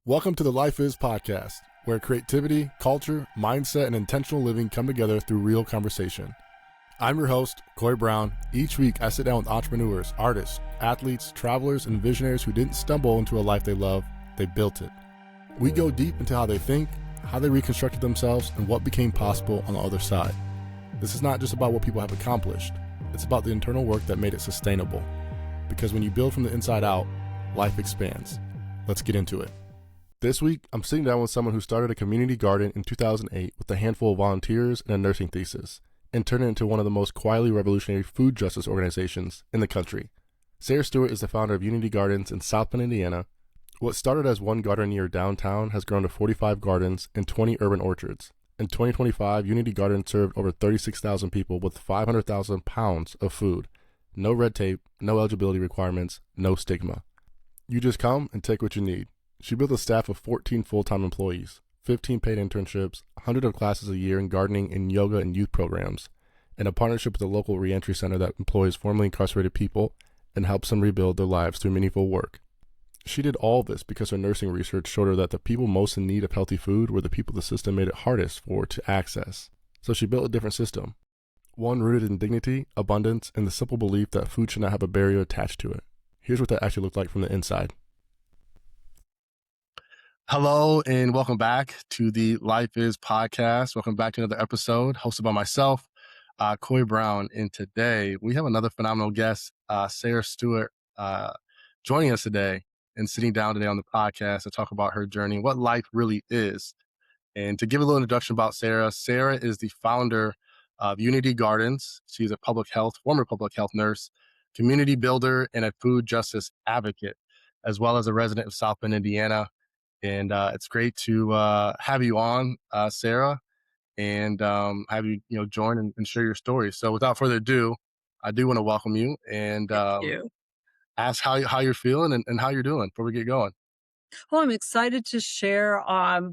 Welcome to the Life Is podcast, where creativity, culture, mindset, and intentional living come together through real conversation. I'm your host, Coy Brown. Each week, I sit down with entrepreneurs, artists, athletes, travelers, and visionaries who didn't stumble into a life they love, they built it. We go deep into how they think, how they reconstructed themselves, and what became possible on the other side. This is not just about what people have accomplished. It's about the internal work that made it sustainable. Because when you build from the inside out, life expands. Let's get into it. This week, I'm sitting down with someone who started a community garden in 2008 with a handful of volunteers and a nursing thesis, and turned it into one of the most quietly revolutionary food justice organizations in the country. Sara Stewart is the founder of Unity Gardens in South Bend, Indiana. What started as one garden near downtown has grown to 45 gardens and 20 urban orchards. In 2025, Unity Gardens served over 36,000 people with 500,000 pounds of food. No red tape, no eligibility requirements, no stigma. You just come and take what you need. She built a staff of 14 full-time employees, 15 paid internships, hundreds of classes a year in gardening and yoga and youth programs, and a partnership with a local reentry center that employs formerly incarcerated people and helps them rebuild their lives through meaningful work. She did all this because her nursing research showed her that the people most in need of healthy food were the people the system made it hardest for to access. So she built a different system, one rooted in dignity, abundance, and the simple belief that food should not have a barrier attached to it. Here's what that actually looked like from the inside. Hello and welcome back to the Life Is podcast. Welcome back to another episode hosted by myself, Coy Brown. And today we have another phenomenal guest, Sara Stewart, joining us today and sitting down today on the podcast to talk about her journey, what life really is. And to give a little introduction about Sara, Sara is the founder of Unity Gardens. She's a former public health nurse, community builder, and a food justice advocate, as well as a resident of South Bend, Indiana. And it's great to have you on, Sara, and have you join and share your story. So without further ado, I do want to welcome you and ask how you're feeling and how you're doing before we get going. Well, I'm excited to share.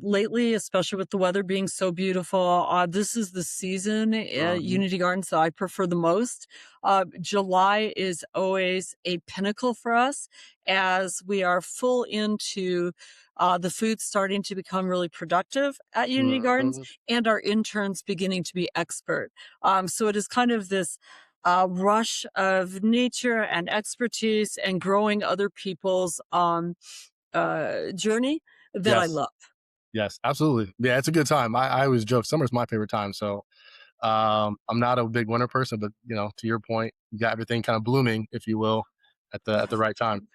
Lately, especially with the weather being so beautiful, this is the season at Unity Gardens that I prefer the most. July is always a pinnacle for us as we are full into the food starting to become really productive at Unity Gardens and our interns beginning to be expert. So it is kind of this rush of nature and expertise and growing other people's journey that I love. Yes, absolutely. Yeah, it's a good time. I always joke summer's my favorite time. So I'm not a big winter person, but to your point, you got everything kind of blooming, if you will, at the right time.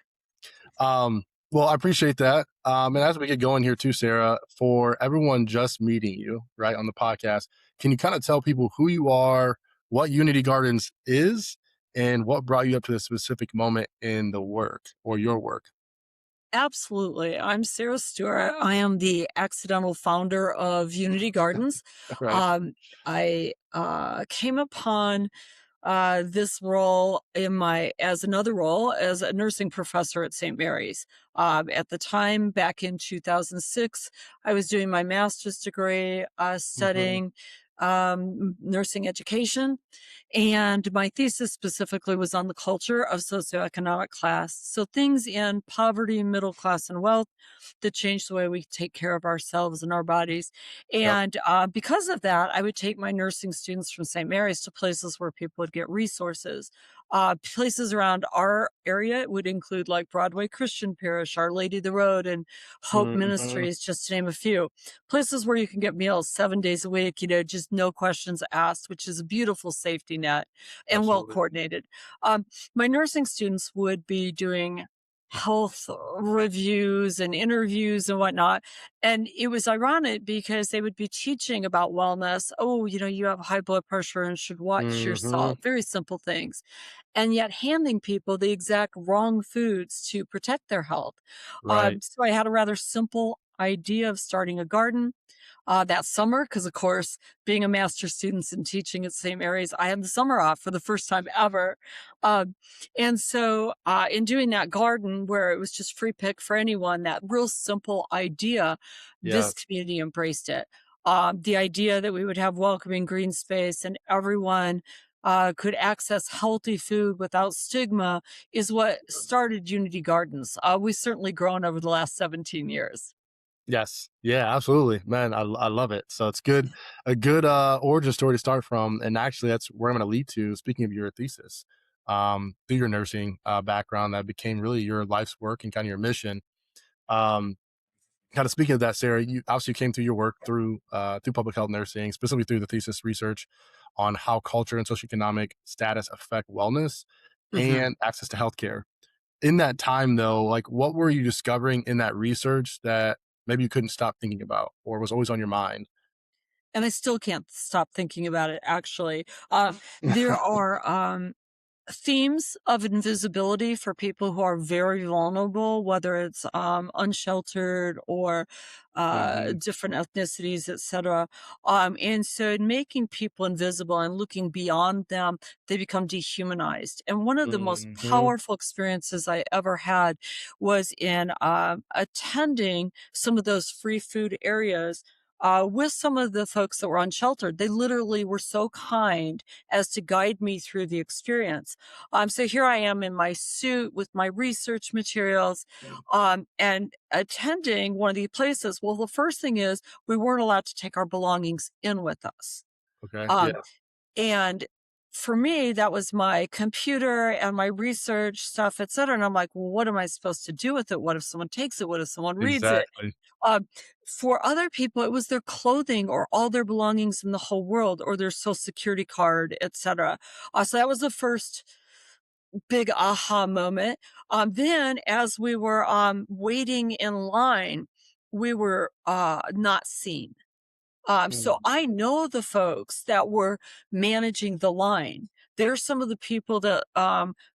Well, I appreciate that. And as we get going here too, Sara, for everyone just meeting you right on the podcast, can you kind of tell people who you are, what Unity Gardens is, and what brought you up to this specific moment in the work or your work? Absolutely. I'm Sara Stewart. I am the accidental founder of Unity Gardens. Right. I came upon this role as another role as a nursing professor at St. Mary's. At the time, back in 2006, I was doing my master's degree studying nursing education. And my thesis specifically was on the culture of socioeconomic class. So things in poverty, middle class, and wealth that change the way we take care of ourselves and our bodies. And because of that, I would take my nursing students from St. Mary's to places where people would get resources. Places around our area would include like Broadway Christian Parish, Our Lady of the Road, and Hope Ministries, just to name a few. Places where you can get meals 7 days a week, just no questions asked, which is a beautiful safety net and well coordinated. My nursing students would be doing health reviews and interviews and whatnot. And it was ironic because they would be teaching about wellness. Oh, you have high blood pressure and should watch your salt. Very simple things. And yet handing people the exact wrong foods to protect their health. Right. So I had a rather simple idea of starting a garden. That summer, because of course, being a master's student and teaching at St. Mary's, I had the summer off for the first time ever. And so in doing that garden where it was just free pick for anyone, that real simple idea, this community embraced it. The idea that we would have welcoming green space and everyone could access healthy food without stigma is what started Unity Gardens. We've certainly grown over the last 17 years. Yes. Yeah, absolutely. Man, I love it. So it's good, a good origin story to start from. And actually that's where I'm gonna lead to, speaking of your thesis. Through your nursing background that became really your life's work and kind of your mission. Um, Kind of speaking of that, Sarah, you obviously came through your work through public health nursing, specifically through the thesis research on how culture and socioeconomic status affect wellness Mhm. and access to healthcare. In that time, though, like what were you discovering in that research that maybe you couldn't stop thinking about or was always on your mind? And I still can't stop thinking about it, actually. There are, themes of invisibility for people who are very vulnerable, whether it's unsheltered or Hmm. different ethnicities, etc. And so, in making people invisible and looking beyond them, they become dehumanized. And one of the most Hmm. powerful experiences I ever had was in attending some of those free food areas. With some of the folks that were unsheltered, they literally were so kind as to guide me through the experience. So here I am in my suit with my research materials, and attending one of the places. Well, the first thing is we weren't allowed to take our belongings in with us. Okay. Um, Yeah. and for me, that was my computer and my research stuff, et cetera. And I'm like, well, what am I supposed to do with it? What if someone takes it? What if someone reads it? Exactly. Um, for other people, it was their clothing or all their belongings in the whole world or their social security card, et cetera. So that was the first big aha moment. Then as we were, waiting in line, we were, not seen. So Mm. I know the folks that were managing the line. They're some of the people that,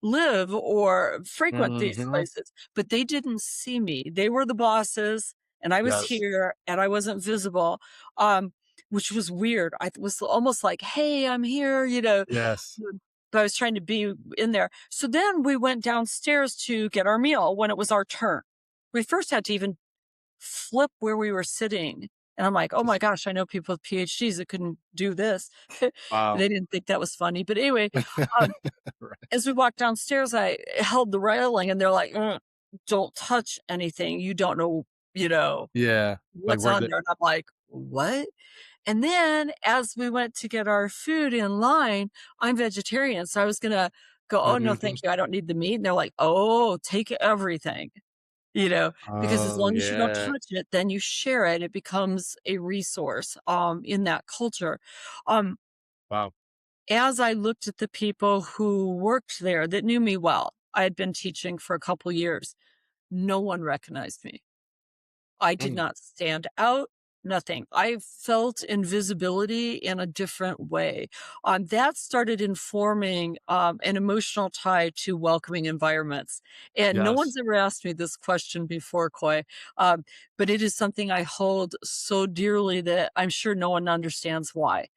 live or frequent these Hmm. places, but they didn't see me. They were the bosses, and I was Yes. here, and I wasn't visible, um, which was weird. I was almost like, "Hey, I'm here," Yes. but I was trying to be in there. So then we went downstairs to get our meal when it was our turn. We first had to even flip where we were sitting, and I'm like, "Oh my Just gosh, I know people with PhDs that couldn't do this." wow. They didn't think that was funny, but anyway, um, Right. as we walked downstairs, I held the railing, and they're like, don't touch anything. You don't know, you know, Yeah. Like what's where on the there." And I'm like, "What?" And then as we went to get our food in line, I'm vegetarian, so I was gonna go, "Oh, no, thank Mhm. you, I don't need the meat." And they're like, "Oh, take everything." Because as Oh, long as you don't yeah. touch it, then you share it. It becomes a resource, in that culture. Um, Wow. as I looked at the people who worked there that knew me well, I had been teaching for a couple years. No one recognized me. I did Mm. not stand out, nothing. I felt invisibility in a different way. That started informing an emotional tie to welcoming environments. And no Yes. one's ever asked me this question before, Coy, um, but it is something I hold so dearly that I'm sure no one understands why.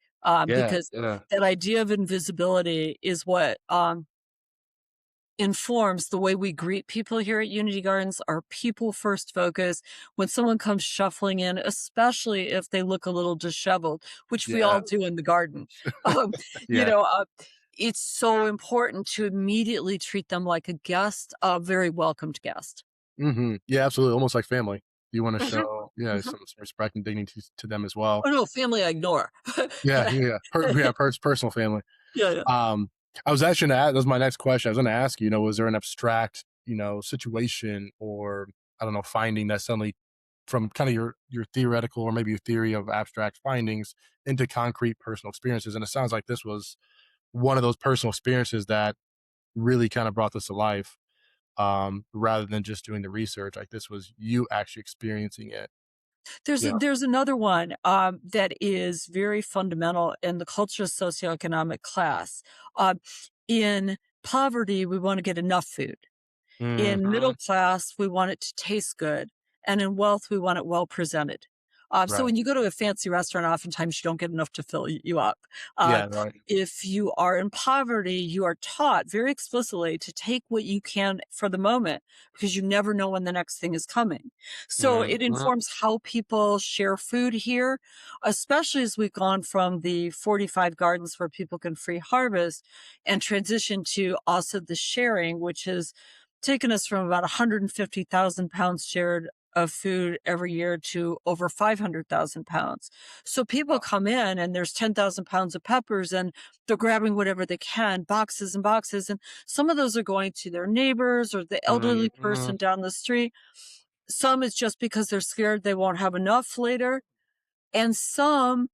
Yeah, Because yeah. that idea of invisibility is what informs the way we greet people here at Unity Gardens. Our people first focus. When someone comes shuffling in, especially if they look a little disheveled, which we Yeah. all do in the garden, um, you Yeah. know, uh, it's so important to immediately treat them like a guest, a very welcomed guest. Mhm. Yeah, absolutely, almost like family. You wanna Mhm, show, yeah, mhm. some respect and dignity to them as well. Oh no, family I ignore. Yeah, yeah. Personal family. Yeah, yeah. Um, I was actually gonna ask, that was my next question. I was gonna ask you, was there an abstract, situation or, I don't know, finding that suddenly from kinda your theoretical or maybe your theory of abstract findings into concrete personal experiences, and it sounds like this was one of those personal experiences that really kinda brought this to life, rather than just doing the research, like, this was you actually experiencing it. There's Yeah. there's another one, that is very fundamental in the culture of socioeconomic class. Um, in poverty, we wanna get enough food. In middle Mhm. class, we want it to taste good, and in wealth, we want it well presented. So Right. when you go to a fancy restaurant, oftentimes you don't get enough to fill you up. Uh, Yeah, right. if you are in poverty, you are taught very explicitly to take what you can for the moment because you never know when the next thing is coming. So it Mhm. informs how people share food here, especially as we've gone from the 45 gardens where people can free harvest and transition to also the sharing, which has taken us from about 150,000 pounds shared of food every year to over 500,000 pounds. So people come in and there's 10,000 pounds of peppers and they're grabbing whatever they can, boxes and boxes. And some of those are going to their neighbors or the elderly Mhm. person down the street. Some is just because they're scared they won't have enough later. And some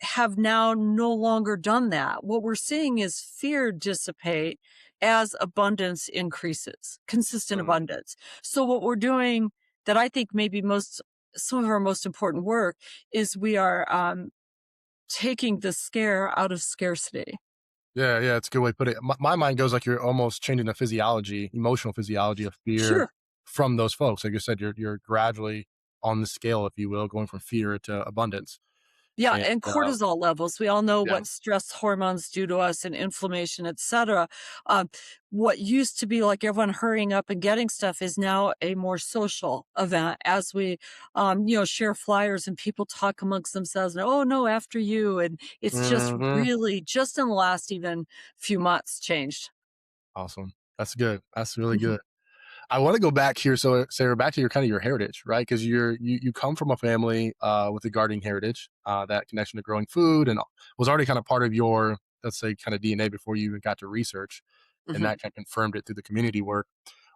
have now no longer done that. What we're seeing is fear dissipate as abundance increases, consistent Mm. abundance. So what we're doing that I think maybe some of our most important work is we are taking the scare out of scarcity. Yeah, yeah, it's a good way to put it. My mind goes like you're almost changing the physiology, emotional physiology of fear Sure. from those folks. Like you said, you're gradually on the scale, if you will, going from fear to abundance. Yeah, And and cortisol levels. We all know yeah, what stress hormones do to us and inflammation, et cetera. Um, what used to be like everyone hurrying up and getting stuff is now a more social event as we, share flyers and people talk amongst themselves and, oh no, after you. And it's just hmm, really just in the last even few months changed. awesome. That's good. That's really Mhm. good. I want to go back here. So, Sarah, back to your kind of your heritage, right? Because you come from a family with a gardening heritage, that connection to growing food, and was already kind of part of your, let's say, kind of DNA before you even got to research, and Mhm. that kind of confirmed it through the community work.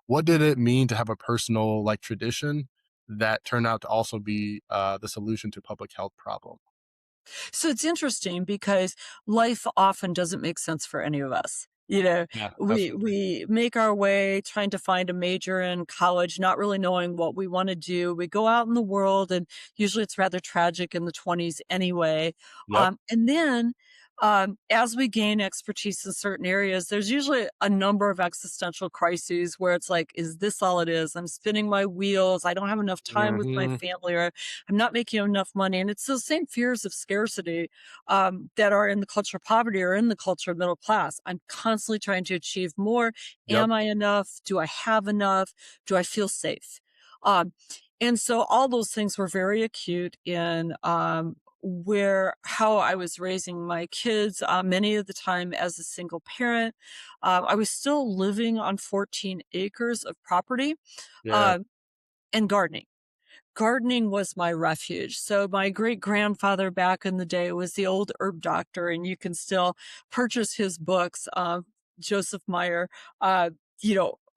What did it mean to have a personal like tradition that turned out to also be the solution to public health problem? So it's interesting because life often doesn't make sense for any of us. You know, Yeah, we absolutely. we make our way trying to find a major in college, not really knowing what we want to do. We go out in the world, and usually it's rather tragic in the 20s anyway. Yep. And then as we gain expertise in certain areas, there's usually a number of existential crises where it's like, is this all it is? I'm spinning my wheels. I don't have enough time with my Hmm. family, or I'm not making enough money. And it's those same fears of scarcity that are in the culture of poverty or in the culture of middle class. I'm constantly trying to achieve more. Yep. Am I enough? Do I have enough? Do I feel safe? Um, and so all those things were very acute in where how I was raising my kids, many of the time as a single parent. I was still living on 14 acres of property Yeah. um, and gardening. Gardening was my refuge. So my great grandfather back in the day was the old herb doctor, and you can still purchase his books, Joseph Meyer, uh,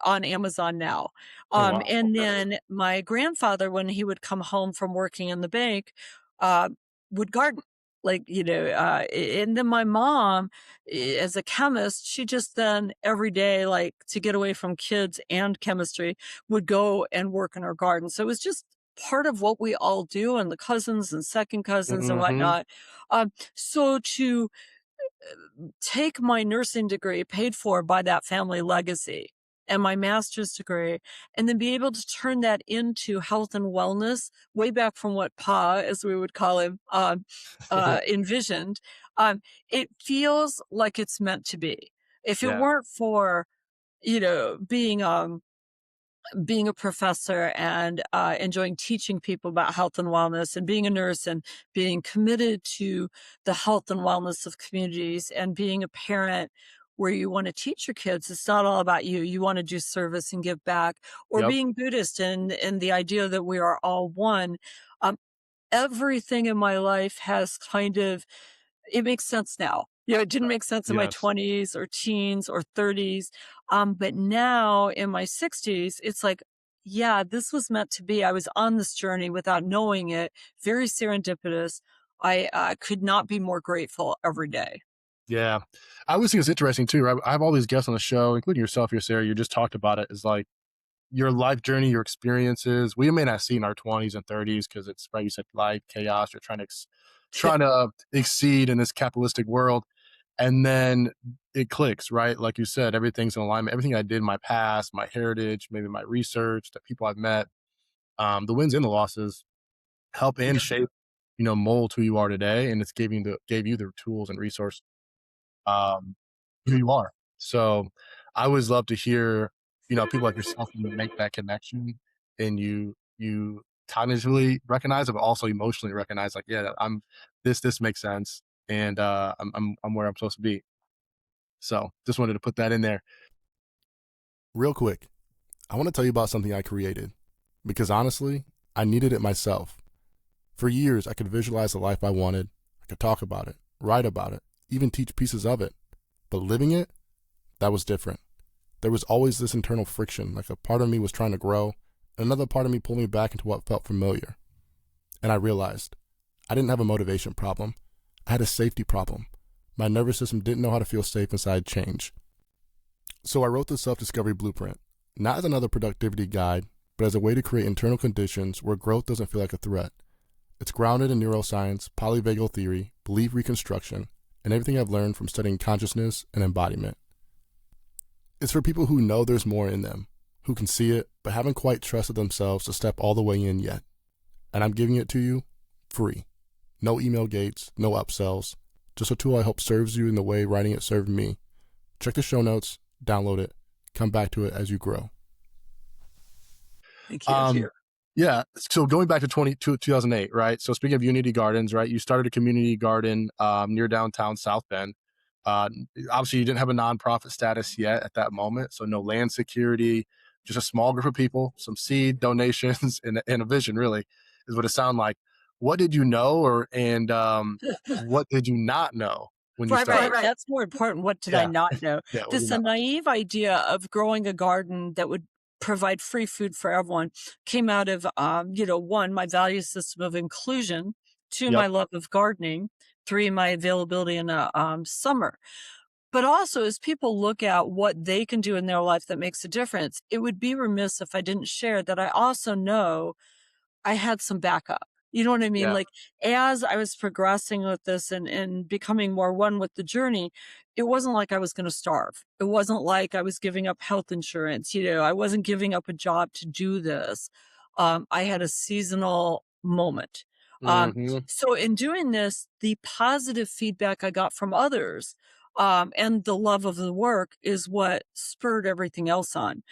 on Amazon now. Oh wow. And Okay. then my grandfather, when he would come home from working in the bank, uh, would garden. And then my mom, as a chemist, she just then every day, like to get away from kids and chemistry, would go and work in her garden. So it was just part of what we all do and the cousins and second cousins and Hmm. whatnot. So to take my nursing degree paid for by that family legacy and my master's degree, and then be able to turn that into health and wellness way back from what Pa, as we would call him, envisioned, it feels like it's meant to be. If it Yeah. weren't for, being a professor and enjoying teaching people about health and wellness and being a nurse and being committed to the health and wellness of communities and being a parent where you want to teach your kids it's not all about you, you want to do service and give back, or Yep. being Buddhist and the idea that we are all one. um, Everything in my life has kind of it makes sense now. It didn't make sense in my Yes. 20s or teens or 30s. But now in my 60s, it's like, yeah, this was meant to be. I was on this journey without knowing it, very serendipitous. I could not be more grateful every day. Yeah. I always think it's interesting too, right? I have all these guests on the show, including yourself here, Sarah. You just talked about it. Is like your life journey, your experiences. We may not see in our 20s and 30s because it's, right, you said life, chaos. You're trying to exceed in this capitalistic world. And then it clicks, right? Like you said, everything's in alignment. Everything I did in my past, my heritage, maybe my research, the people I've met, the wins and the losses help and Yeah. shape, mold who you are today. And it's gave you the tools and resources, um, who you are. So I always love to hear, people like yourself who make that connection, and you cognitively recognize it, but also emotionally recognize like, yeah, this makes sense, and I'm where I'm supposed to be. So just wanted to put that in there. Real quick, I want to tell you about something I created. because honestly, I needed it myself. For years, I could visualize the life I wanted. I could talk about it, write about it, even teach pieces of it. But living it, that was different. There was always this internal friction, like a part of me was trying to grow, and another part of me pulled me back into what felt familiar. And I realized I didn't have a motivation problem. I had a safety problem. My nervous system didn't know how to feel safe inside change. So I wrote the self-discovery blueprint, not as another productivity guide, but as a way to create internal conditions where growth doesn't feel like a threat. It's grounded in neuroscience, polyvagal theory, belief reconstruction, and everything I've learned from studying consciousness and embodiment. It's for people who know there's more in them, who can see it, but haven't quite trusted themselves to step all the way in yet. And I'm giving it to you free. No email gates, no upsells, just a tool I hope serves you in the way writing it served me. Check the show notes, download it, come back to it as you grow. Thank you. Yeah. So going back to 2008, right? So speaking of Unity Gardens, right? You started a community garden near downtown South Bend. Obviously, you didn't have a nonprofit status yet at that moment. So no land security, just a small group of people, some seed donations, and a vision, really, is what it sounded like. What did you know and what did you not know when you started? Right. That's more important. What did I not know? Yeah, This a naive idea of growing a garden that would provide free food for everyone came out of, one, my value system of inclusion, two, my love of gardening, three, my availability in summer. But also, as people look at what they can do in their life that makes a difference, it would be remiss if I didn't share that I also know I had some backup. You know what I mean? Yeah. Like, as I was progressing with this and becoming more one with the journey, it wasn't like I was going to starve. It wasn't like I was giving up health insurance. I wasn't giving up a job to do this. I had a seasonal moment. So in doing this, the positive feedback I got from others, and the love of the work is what spurred everything else on.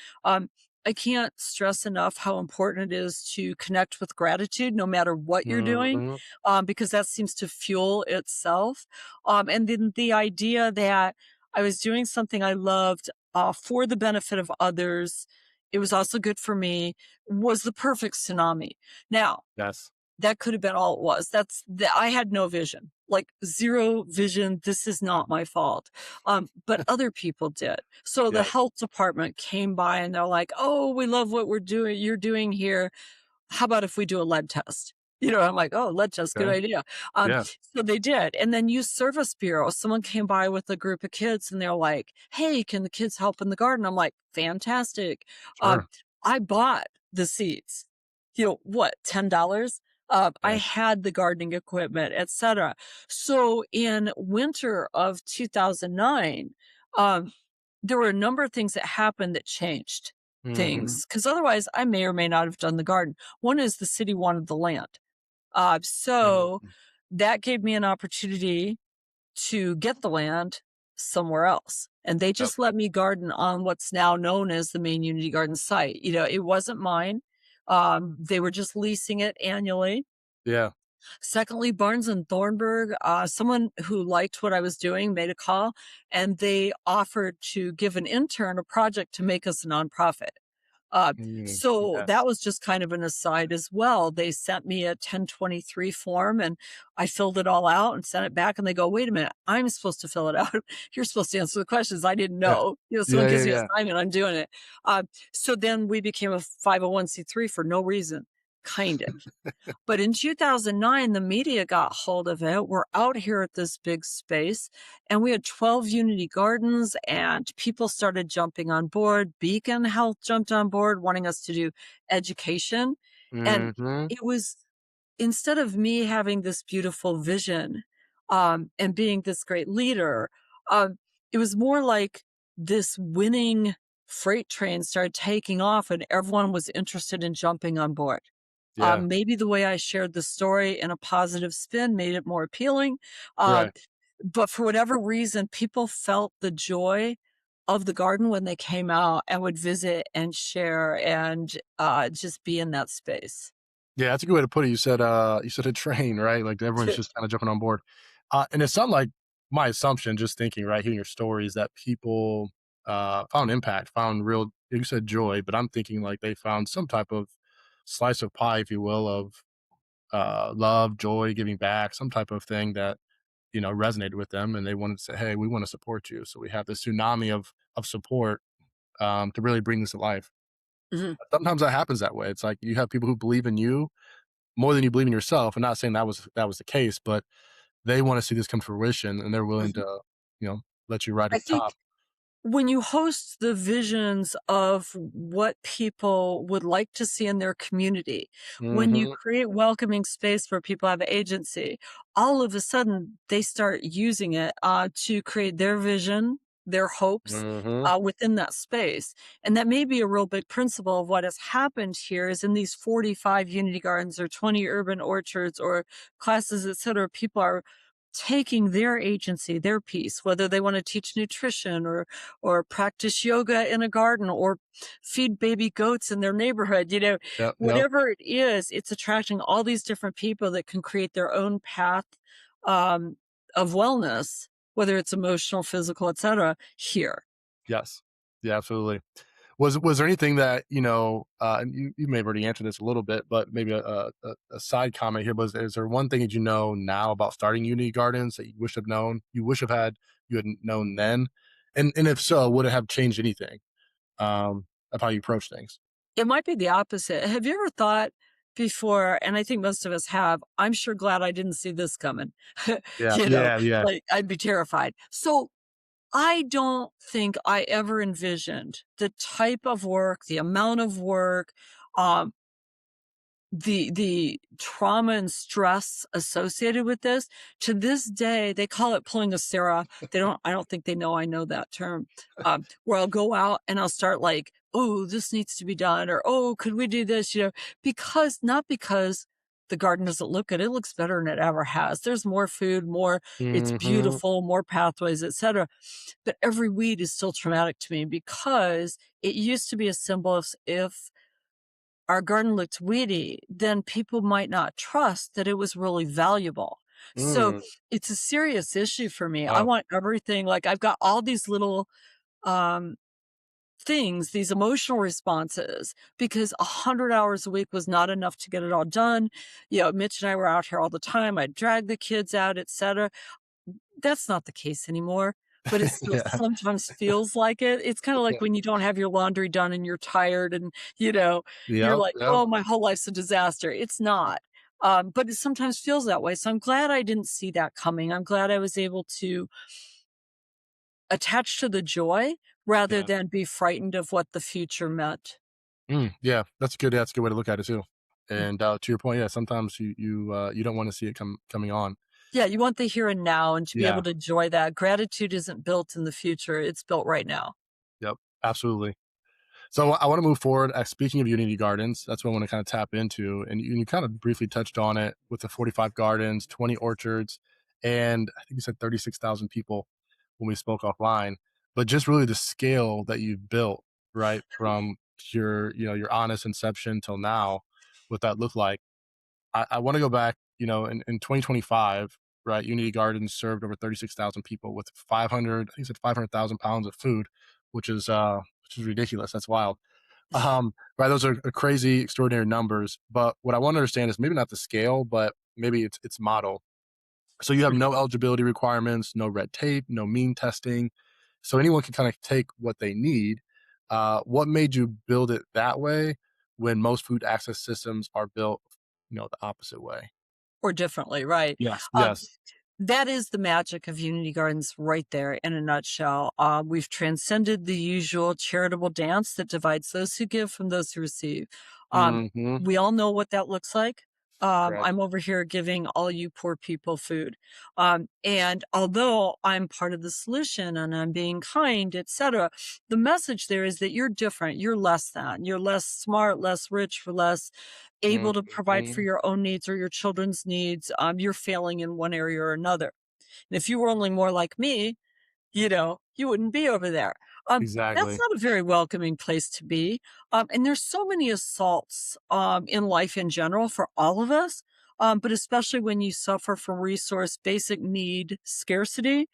I can't stress enough how important it is to connect with gratitude no matter what you're doing, because that seems to fuel itself. And then the idea that I was doing something I loved for the benefit of others, it was also good for me, was the perfect tsunami. Now, Yes. that could have been all it was. I had no vision, like zero vision. This is not my fault. But other people did. So the health department came by and they're like, "Oh, we love what you're doing here. How about if we do a lead test?" I'm like, "Oh, lead test, good idea." So they did. And then Youth Service Bureau, someone came by with a group of kids and they're like, "Hey, can the kids help in the garden?" I'm like, "Fantastic." Sure. I bought the seeds. What, $10? I had the gardening equipment, etc. So in winter of 2009, there were a number of things that happened that changed things, because otherwise I may or may not have done the garden. One is the city wanted the land. So that gave me an opportunity to get the land somewhere else. And they just let me garden on what's now known as the main Unity Garden site. It wasn't mine. They were just leasing it annually. Yeah. Secondly, Barnes and Thornburg, someone who liked what I was doing made a call and they offered to give an intern a project to make us a nonprofit. So that was just kind of an aside as well. They sent me a 1023 form and I filled it all out and sent it back. And they go, "Wait a minute, I'm supposed to fill it out. You're supposed to answer the questions." I didn't know. Someone gives me an assignment, I'm doing it. So then we became a 501c3 for no reason, kind of. But in 2009, the media got hold of it. We're out here at this big space and we had 12 Unity Gardens and people started jumping on board. Beacon Health jumped on board wanting us to do education. And it was, instead of me having this beautiful vision, and being this great leader, it was more like this winning freight train started taking off and everyone was interested in jumping on board. Maybe the way I shared the story in a positive spin made it more appealing. But for whatever reason, people felt the joy of the garden when they came out and would visit and share and just be in that space. Yeah, that's a good way to put it. You said a train, right? Like everyone's just kind of jumping on board. And it sounded like, my assumption, just thinking, right, hearing your stories, that people found impact, found real, you said joy, but I'm thinking like they found some type of slice of pie, if you will, of love, joy, giving back, some type of thing that resonated with them, and they wanted to say, "Hey, we want to support you." So we have this tsunami of support to really bring this to life. Mhm. Sometimes that happens that way. It's like you have people who believe in you more than you believe in yourself. I'm not saying that was the case, but they want to see this come to fruition, and they're willing Mhm. to, let you ride I at the think top. when you host the visions of what people would like to see in their community, when you Mhm, create welcoming space where people have agency, all of a sudden they start using it to create their vision, their hopes mhm, within that space. And that may be a real big principle of what has happened here is in these 45 unity gardens or 20 urban orchards or classes, et cetera, people are taking their agency, their piece, whether they want to teach nutrition or practice yoga in a garden or feed baby goats in their neighborhood, yep, yep, whatever it is, it's attracting all these different people that can create their own path um, of wellness, whether it's emotional, physical, etc. here. yes, yeah, absolutely. Was there anything that and you may have already answered this a little bit, but maybe a side comment here was: is there one thing that you know now about starting Unity Gardens that you wish have had you had known then, and if so, would it have changed anything of how you approach things? It might be the opposite. Have you ever thought before, and I think most of us have, I'm sure glad I didn't see this coming. Yeah, yeah, yeah. Like I'd be terrified. So I don't think I ever envisioned the type of work, the amount of work, um, the trauma and stress associated with this. To this day, they call it pulling a Sarah. I don't think they know I know that term. Where I'll go out and I'll start like, oh, this needs to be done, or oh, could we do this? Because not because the garden doesn't look good, it looks better than it ever has. There's more food, it's Mhm, beautiful, more pathways, etc. But every weed is still traumatic to me because it used to be a symbol of if our garden looked weedy, then people might not trust that it was really valuable. So mm, it's a serious issue for me. I wow, want everything like I've got all these little um things, these emotional responses, because 100 hours a week was not enough to get it all done. Mitch and I were out here all the time. I'd drag the kids out, etc. That's not the case anymore, but it still yeah, sometimes feels like it. It's kinda like yeah, when you don't have your laundry done and you're tired and, you're yep, like, yep, "Oh, my whole life's a disaster." It's not, but it sometimes feels that way, so I'm glad I didn't see that coming. I'm glad I was able to attach to the joy rather yeah, than be frightened of what the future meant. yeah. That's a good way to look at it too. Mm. And to your point, yeah, sometimes you don't want to see it coming on. Yeah, you want the here and now and to be able Yeah, to enjoy that. Gratitude isn't built in the future, it's built right now. yep, absolutely. So I want to move forward. Speaking of Unity Gardens, that's what I want to kind of tap into. And you kind of briefly touched on it with the 45 gardens, 20 orchards, and I think you said 36,000 people when we spoke offline. But just really the scale that you've built, right, from your honest inception till now, what that looked like. I want to go back, in 2025, right? Unity Gardens served over 36,000 people with 500, I think it's 500,000 pounds of food, which is ridiculous. That's wild. Right. Those are crazy, extraordinary numbers. But what I want to understand is maybe not the scale, but maybe it's model. So you have no eligibility requirements, no red tape, no mean testing. So anyone can kind of take what they need. What made you build it that way when most food access systems are built, the opposite way? Or differently, right. Yes. Um, Yes. that is the magic of Unity Gardens right there in a nutshell. We've transcended the usual charitable dance that divides those who give from those who receive. Um, Hmm. we all know what that looks like. Correct. I'm over here giving all you poor people food. And although I'm part of the solution and I'm being kind, etc., the message there is that you're different. You're less than. You're less smart, less rich, less able to provide for Hmm. your own needs or your children's needs. You're failing in one area or another. And if you were only more like me, you wouldn't be over there. That's Exactly. not a very welcoming place to be. And there's so many assaults in life in general for all of us. But especially when you suffer from resource basic need scarcity,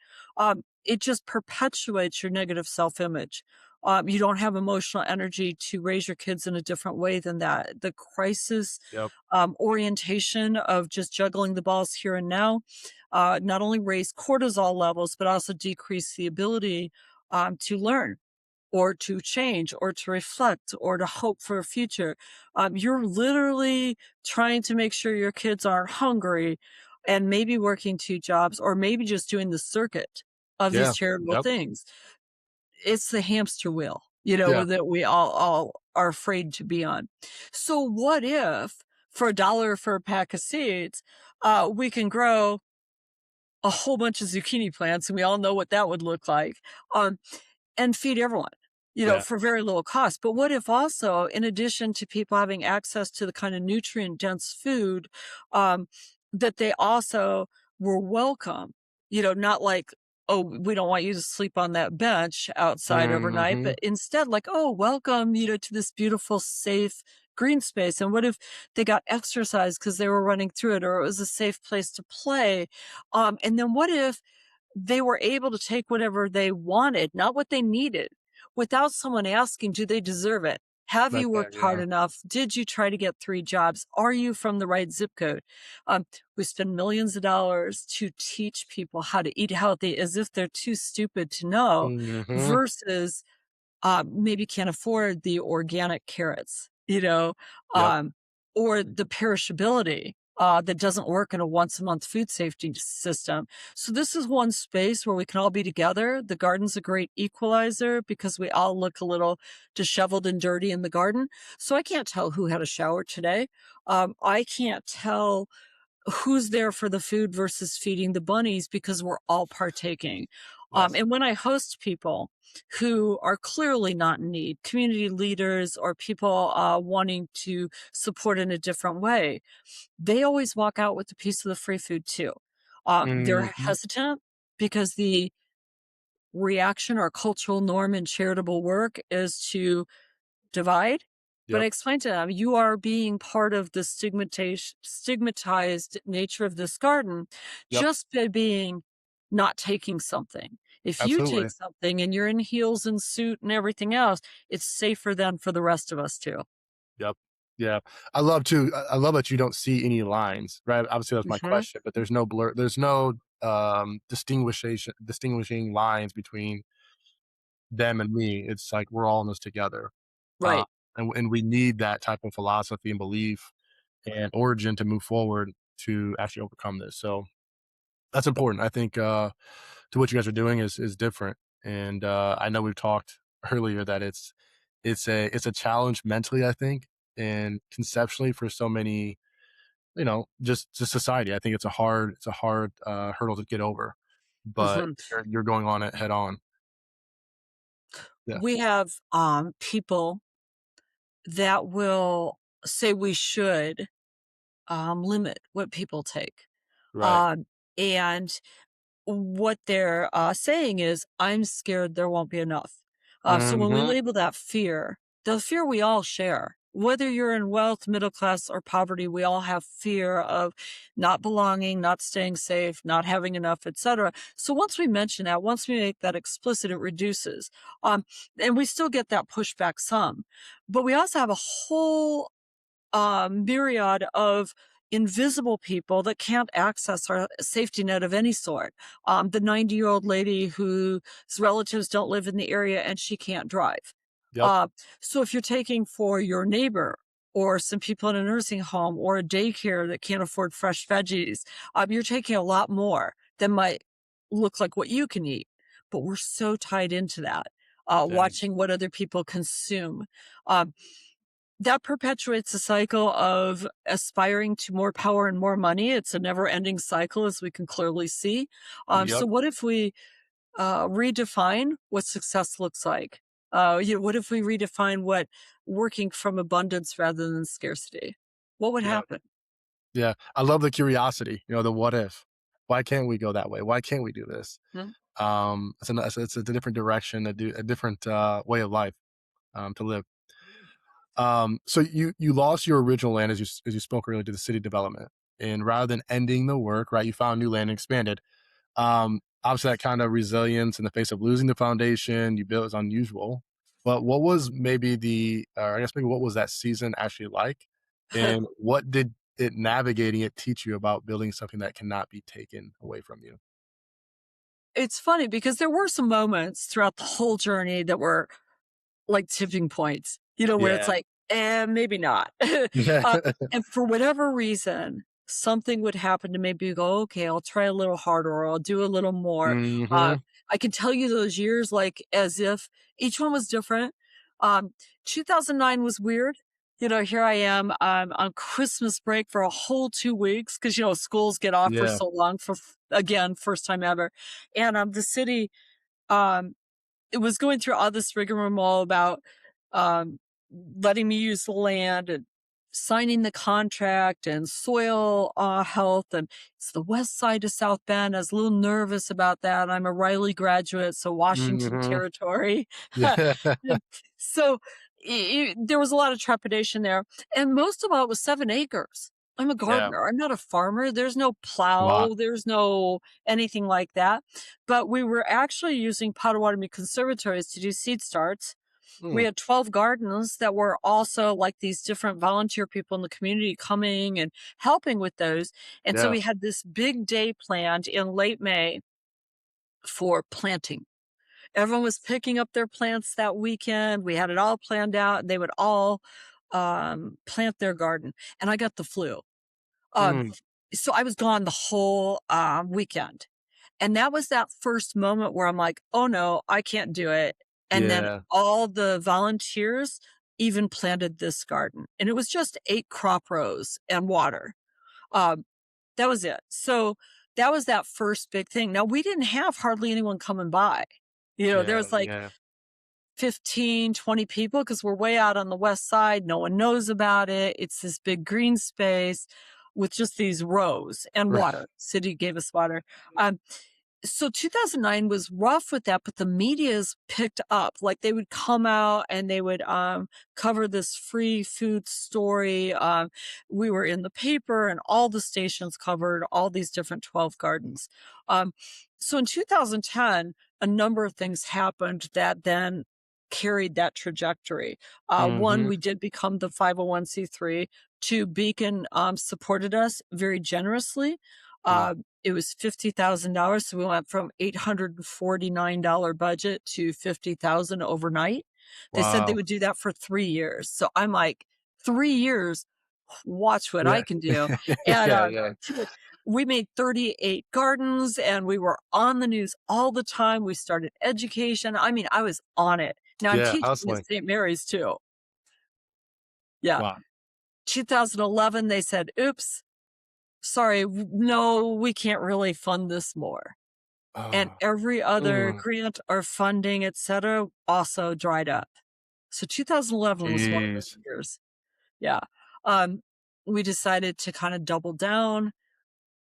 it just perpetuates your negative self image. You don't have emotional energy to raise your kids in a different way than that. The crisis Yep. orientation of just juggling the balls here and now not only raise cortisol levels, but also decrease the ability to learn or to change or to reflect or to hope for a future. You're literally trying to make sure your kids aren't hungry and maybe working two jobs or maybe just doing the circuit of these Yeah. charitable Yep. things. It's the hamster wheel, Yeah. that we all are afraid to be on. So what if for $1 for a pack of seeds, we can grow a whole bunch of zucchini plants, and we all know what that would look like, um, and feed everyone, Yeah. for very little cost. But what if also, in addition to people having access to the kind of nutrient dense food, um, that they also were welcome, not like, oh, we don't want you to sleep on that bench outside overnight, Hmm. but instead, like, oh, welcome, to this beautiful, safe green space. And what if they got exercise because they were running through it, or it was a safe place to play? And then what if they were able to take whatever they wanted, not what they needed, without someone asking, do they deserve it? Have Like you that. worked hard Yeah. enough? Did you try to get 3 jobs? Are you from the right zip code? We spend millions of dollars to teach people how to eat healthy as if they're too stupid to know, Hmm. versus maybe can't afford the organic carrots, Yep. um, or the perishability that doesn't work in a once a month food safety system. So this is one space where we can all be together. The garden's a great equalizer because we all look a little disheveled and dirty in the garden. So I can't tell who had a shower today. I can't tell who's there for the food versus feeding the bunnies because we're all partaking. Yes. And when I host people who are clearly not in need, community leaders or people wanting to support in a different way, they always walk out with a piece of the free food too. They're Hmm. hesitant because the reaction or cultural norm in charitable work is to divide. But I Yep. explained to them, you are being part of the stigmatized nature of this garden Yep. just by being not taking something. If you take Absolutely. something and you're in heels and suit and everything else, it's safer then for the rest of us too. Yep. Yeah. I love that you don't see any lines, right? Obviously, that's my Mhm. question, but there's no distinguishing lines between them and me. It's like we're all in this together. Uh, Right. and we need that type of philosophy and belief and origin to move forward to actually overcome this. So that's important. I think to what you guys are doing is different. And I know we've talked earlier that it's a challenge mentally, I think, and conceptually for so many, just society. I think it's a hard hurdle to get over, but Mhm. you're going on it head on. Yeah. We have people that will say we should limit what people take. Right. Um, and what they're saying is, I'm scared there won't be enough. So when we Hmm. label that fear, the fear we all share, whether you're in wealth, middle class, or poverty, we all have fear of not belonging, not staying safe, not having enough, etc. So once we mention that, once we make that explicit, it reduces. Um, and we still get that pushback some, but we also have a whole myriad of invisible people that can't access our safety net of any sort. The 90-year-old lady whose relatives don't live in the area and she can't drive. Yep. Uh, so if you're taking for your neighbor or some people in a nursing home or a daycare that can't afford fresh veggies, you're taking a lot more than might look like what you can eat. But we're so tied into that, Dang. watching what other people consume. Um, that perpetuates a cycle of aspiring to more power and more money. It's a never ending cycle, as we can clearly see. So Yep. what if we redefine what success looks like? What if we redefine what working from abundance rather than scarcity? What would Yep. happen? Yeah. I love the curiosity. The what if. Why can't we go that way? Why can't we do this? Hmm? It's a different direction, a different way of life to live. So you lost your original land as you spoke earlier to the city development, and rather than ending the work, right, you found new land and expanded. Obviously, that kind of resilience in the face of losing the foundation you built is unusual. But what was maybe I guess maybe what was that season actually like? And what did it navigating it teach you about building something that cannot be taken away from you? It's funny because there were some moments throughout the whole journey that were like tipping points, where it's Yeah. like, maybe not. Yeah. uh, and for whatever reason, something would happen to maybe you go, okay, I'll try a little harder or I'll do a little more. Uh, Mhm. I can tell you those years like as if each one was different. 2009 was weird. Here I am on Christmas break for a whole 2 weeks because, schools get off for Yeah. so long again, first time ever. And the city, um, it was going through all this rigmarole about, um, letting me use the land and signing the contract and soil, health, and it's the west side of South Bend. I was a little nervous about that. I'm a Riley graduate, so Washington Mhm. territory. Yeah. And so, there was a lot of trepidation there, and most of all, it was 7 acres. I'm a Yeah. gardener. I'm not a farmer. There's no A lot. plow. There's no anything like that. But we were actually using Potawatomi conservatories to do seed starts. We Mm. had 12 gardens that were also like these different volunteer people in the community coming and helping with those. And so Yeah. we had this big day planned in late May for planting. Everyone was picking up their plants that weekend. We had it all planned out. They would all plant their garden. And I got the flu. Um, Mm. so I was gone the whole weekend. And that was that first moment where I'm like, "Oh, no, I can't do it." And then Yeah. all the volunteers even planted this garden, and it was just 8 crop rows and water. Um, that was it. So, that was that first big thing. Now, we didn't have hardly anyone coming by. There Yeah. was, like, Yeah. 15, 20 people because 'cause we're way out on the west side, no one knows about it. It's this big green space with just these rows and Right. water. City gave us water. Um, so 2009 was rough with that, but the media's picked up. Like they would come out and they would cover this free food story. We were in the paper and all the stations covered all these different 12 gardens. Um, so in 2010, a number of things happened that then carried that trajectory. One, Mhm. we did become the 501c3. Two, Beacon supported us very generously. Mm. It was $50,000, so we went from $849 budget to 50,000 overnight. They said they Wow. would do that for 3 years. So I'm like, 3 years, watch what I Yeah. can do. And, Yeah, yeah. we made 38 gardens and we were on the news all the time. We started education. I mean, I was on it. Now I'm Yeah, teaching at hustling. St. Mary's too. Yeah. Wow. 2011, they said, "Oops, sorry, no, we can't really fund this more." And Oh. every other Mm. grant or funding, et cetera, also dried up. So 2011 was one of those Jeez. years. Yeah. Um, we decided to kind of double down.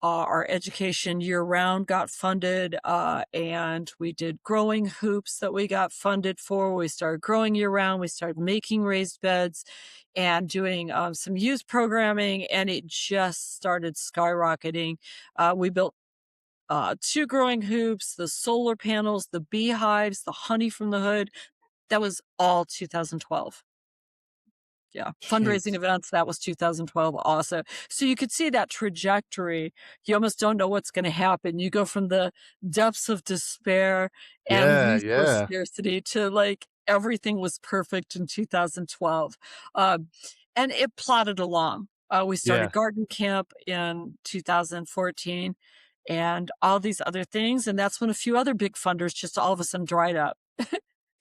Our education year round got funded, and we did growing hoops that we got funded for. We started growing year round. We started making raised beds and doing some youth programming, and it just started skyrocketing. We built 2 growing hoops, the solar panels, the beehives, the honey from the hood. That was all 2012. Yeah, fundraising Jeez. events, that was 2012 also. So you could see that trajectory. You almost don't know what's gonna happen. You go from the depths of despair and Yeah, resource yeah. scarcity to, like, everything was perfect in 2012. Um, and it plodded along. We Yeah. started garden camp in 2014 and all these other things, and that's when a few other big funders just all of a sudden dried up.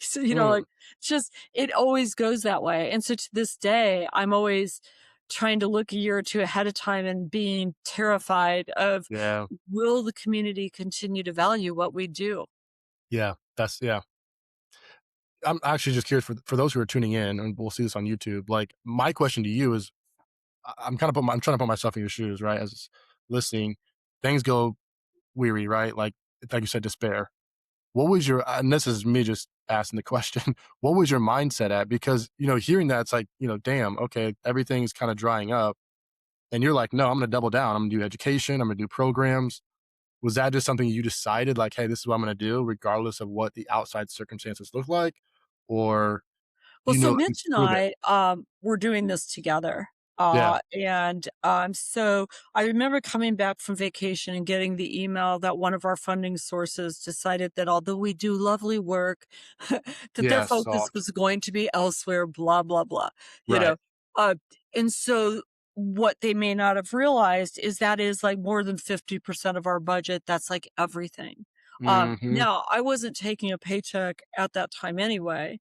So, Mm. like, just it always goes that way, and so to this day, I'm always trying to look a year or 2 ahead of time and being terrified of, Yeah. will the community continue to value what we do? Yeah. That's yeah. I'm actually just curious for those who are tuning in, and we'll see this on YouTube, like, my question to you is, I'm trying to put myself in your shoes, right, as listening, things go weary, right? Like you said, despair. What was your and this is me just asking the question, what was your mindset at? Because, hearing that, it's like, damn, okay, everything's kinda drying up, and you're like, "No, I'm gonna double down. I'm gonna do education. I'm gonna do programs." Was that just something you decided, like, "Hey, this is what I'm gonna do regardless of what the outside circumstances look like?" Or Well, you so know, Mitch and improve it. I, were doing this together. Yeah. So I remember coming back from vacation and getting the email that one of our funding sources decided that although we do lovely work, that their Yeah. focus Soft. was going to be elsewhere, blah, blah, blah, you Right. know? Uh, and so what they may not have realized is that is like more than 50% of our budget. That's like everything. Mm-hmm. Now I wasn't taking a paycheck at that time anyway.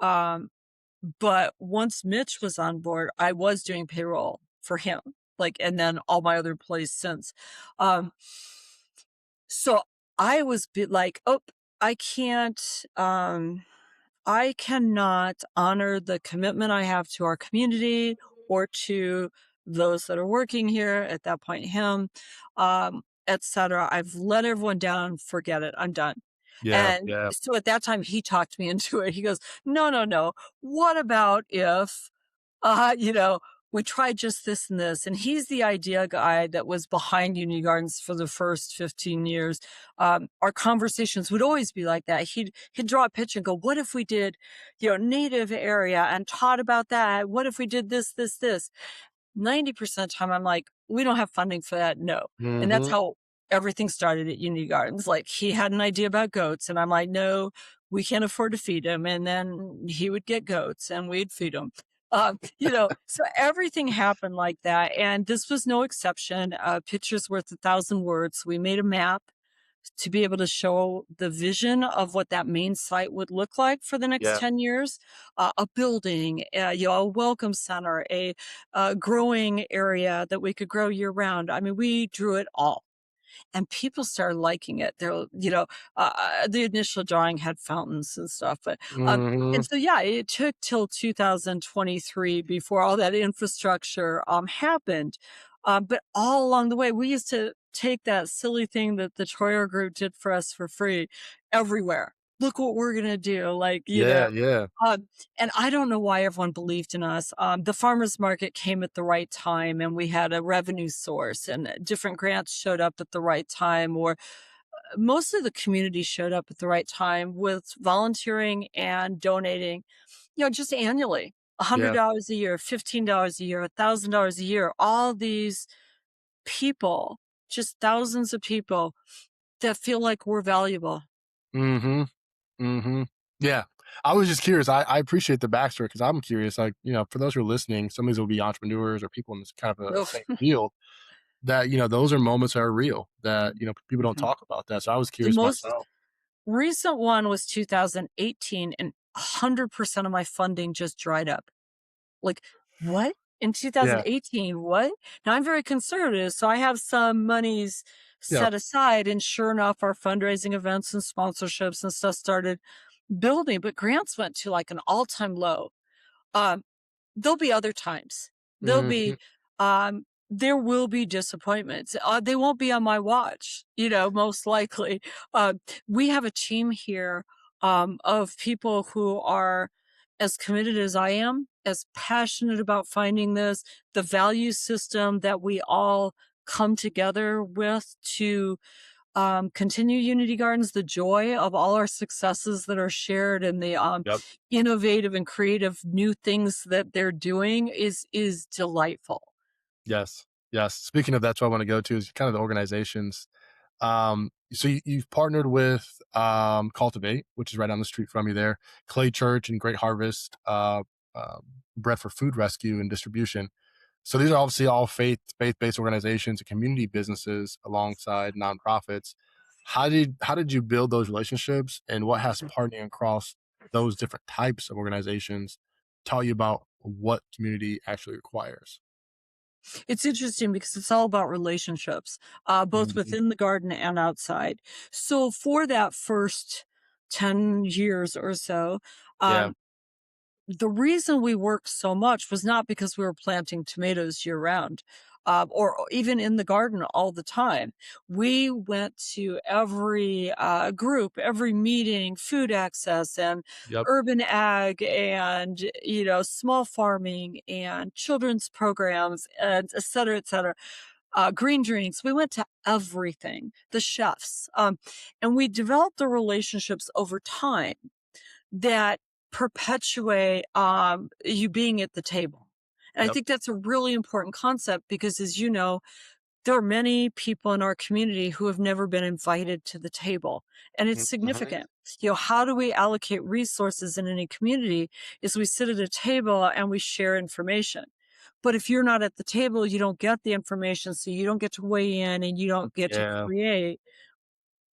Um, but once Mitch was on board, I was doing payroll for him, like, and then all my other employees since. Um, so I was like, oh, I can't, I cannot honor the commitment I have to our community or to those that are working here at that point, him, et cetera. I've let everyone down. Forget it. I'm done. Yeah. And Yeah. so at that time, he talked me into it. He goes, no, no, no. What about if you know, we tried just this and this. And he's the idea guy that was behind Unity Gardens for the first 15 years. Our conversations would always be like that. He'd draw a picture and go, what if we did, native area and taught about that? What if we did this, this, this? 90% of the time, I'm like, we don't have funding for that. No. And that's Mm-hmm. how everything started at Unity Gardens. Like he had an idea about goats and I'm like, no, we can't afford to feed him. And then he would get goats and we'd feed him. So everything happened like that. And this was no exception. Picture's worth 1,000 words. We made a map to be able to show the vision of what that main site would look like for the next Yeah. 10 years. A building, a welcome center, a growing area that we could grow year round. I mean, we drew it all and people started liking it. The initial drawing had fountains and stuff, but Mm-hmm. and so yeah, it took till 2023 before all that infrastructure happened. But all along the way, we used to take that silly thing that the Troyer group did for us for free everywhere. Look what we're gonna do, Yeah. Yeah. and I don't know why everyone believed in us. The farmers market came at the right time, and we had a revenue source, and different grants showed up at the right time, or mostly the community showed up at the right time with volunteering and donating, just annually. Yeah. $100 a year, $15 a year, $1,000 a year, all these people, just thousands of people that feel like we're valuable. Mm-hmm. Mm-hmm. Yeah. I was just curious. I appreciate the backstory because I'm curious. Like, for those who are listening, some of these will be entrepreneurs or people in this kind of a Oof. same field that, those are moments that are real that, people don't Mhm. talk about that. So I was The curious most myself. recent one was 2018, and 100% of my funding just dried up. Like, what? In Yeah. 2018, what? Now I'm very conservative, so I have some monies Yeah. set aside, and sure enough, our fundraising events and sponsorships and stuff started building, but grants went to like an all-time low. Um, There'll be other times. There'll Mm-hmm. be, there will be disappointments. They won't be on my watch, most likely. Uh, we have a team here, of people who are as committed as I am, as passionate about finding the value system that we all come together with to continue Unity Gardens, the joy of all our successes that are shared and the Yep. innovative and creative new things that they're doing is delightful. Yes. Yes. Speaking of, that's what I want to go to is kind of the organizations. So you've partnered with Cultivate, which is right down the street from you there, Clay Church and Great Harvest, um, Bread for Food Rescue and Distribution. So these are obviously all faith-based organizations and community businesses alongside nonprofits. How did you build those relationships, and what has partnering across those different types of organizations taught you about what community actually requires? It's interesting because it's all about relationships, both Mhm. within the garden and outside. So for that first 10 years or so, Yeah. um, the reason we worked so much was not because we were planting tomatoes year round, or even in the garden all the time. We went to every group, every meeting, food access and Yep. urban ag and, small farming and children's programs and et cetera, et cetera. Green drinks. We went to everything, the chefs. And we developed the relationships over time that perpetuate you being at the table. And I Yep. think that's a really important concept because, as you know, there are many people in our community who have never been invited to the table, and it's Mhm. significant. You know, how do we allocate resources in any community is we sit at a table and we share information. But if you're not at the table, you don't get the information, so you don't get to weigh in and you don't get to Yeah. create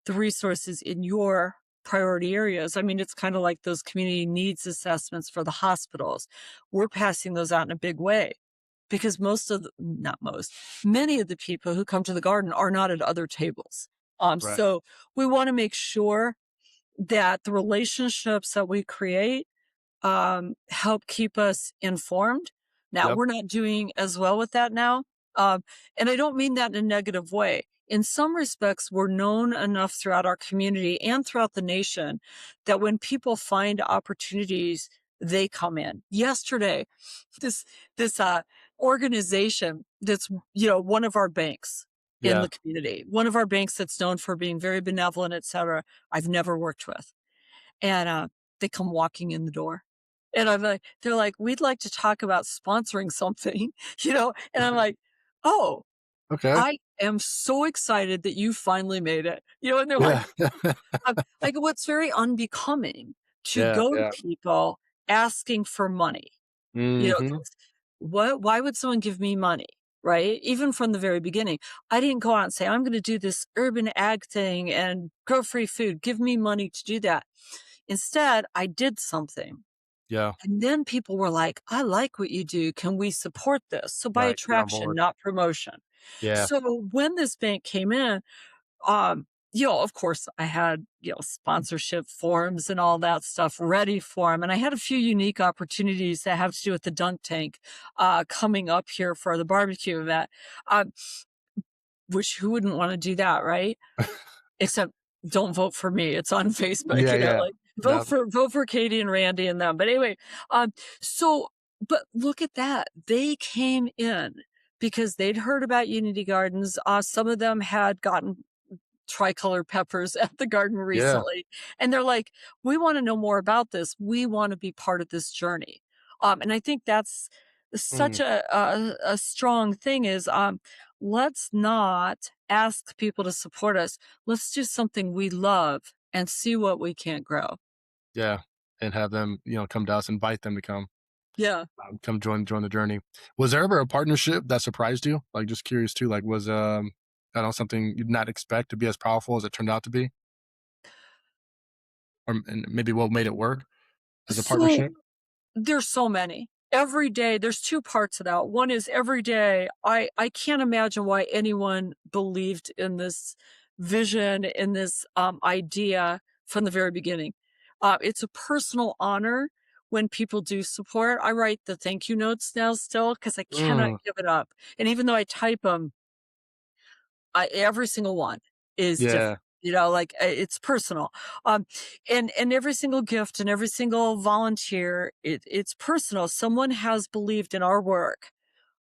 the resources in your priority areas. I mean, it's kind of like those community needs assessments for the hospitals. We're passing those out in a big way because not most, many of the people who come to the garden are not at other tables. Right. So we want to make sure that the relationships that we create help keep us informed. Now, Yep. we're not doing as well with that now. Um, and I don't mean that in a negative way. In some respects, we're known enough throughout our community and throughout the nation that when people find opportunities, they come in. Yesterday, this this organization that's one of our banks in Yeah. the community, one of our banks that's known for being very benevolent, et cetera, I've never worked with. And, they come walking in the door. And they're like, "We'd like to talk about sponsoring something," And I'm like, "Oh, Okay. I am so excited that you finally made it." And they're like Yeah. like, what's very unbecoming to Yeah, go to yeah. people asking for money. Mhm. 'Cause why would someone give me money, right? Even from the very beginning. I didn't go out and say, "I'm gonna do this urban ag thing and grow free food. Give me money to do that." Instead, I did something. Yeah. And then people were like, "I like what you do. Can we support this?" So by Right. Get on attraction, board. not promotion. Yeah. So when this bank came in, of course, I had, sponsorship forms and all that stuff ready for him. And I had a few unique opportunities that have to do with the dunk tank coming up here for the barbecue event. Uh, which who wouldn't want to do that, right? Except don't vote for me. It's on Facebook, Yeah, yeah. like Yep. vote for Katie and Randy and them. But anyway, so but look at that. They came in because they'd heard about Unity Gardens. Some of them had gotten tricolor peppers at the garden Yeah. recently. And they're like, we want to know more about this. We want to be part of this journey. And I think that's such Mm. a strong thing is let's not ask people to support us. Let's do something we love and see what we can't grow. Yeah. And have them, come to us, invite them to Yeah. come join the journey. Was there ever a partnership that surprised you? Like, just curious too, like, was, I don't know, something you'd not expect to be as powerful as it turned out to be? And maybe what made it work as a So partnership? there's so many. Every day, there's 2 parts of that. One is every day, I can't imagine why anyone believed in this vision, in this, idea from the very beginning. It's a personal honor when people do support. I write the thank you notes now still because I cannot Mm. give it up. And even though I type them, every single one is Yeah. different. It's personal. And every single gift and every single volunteer, it's personal. Someone has believed in our work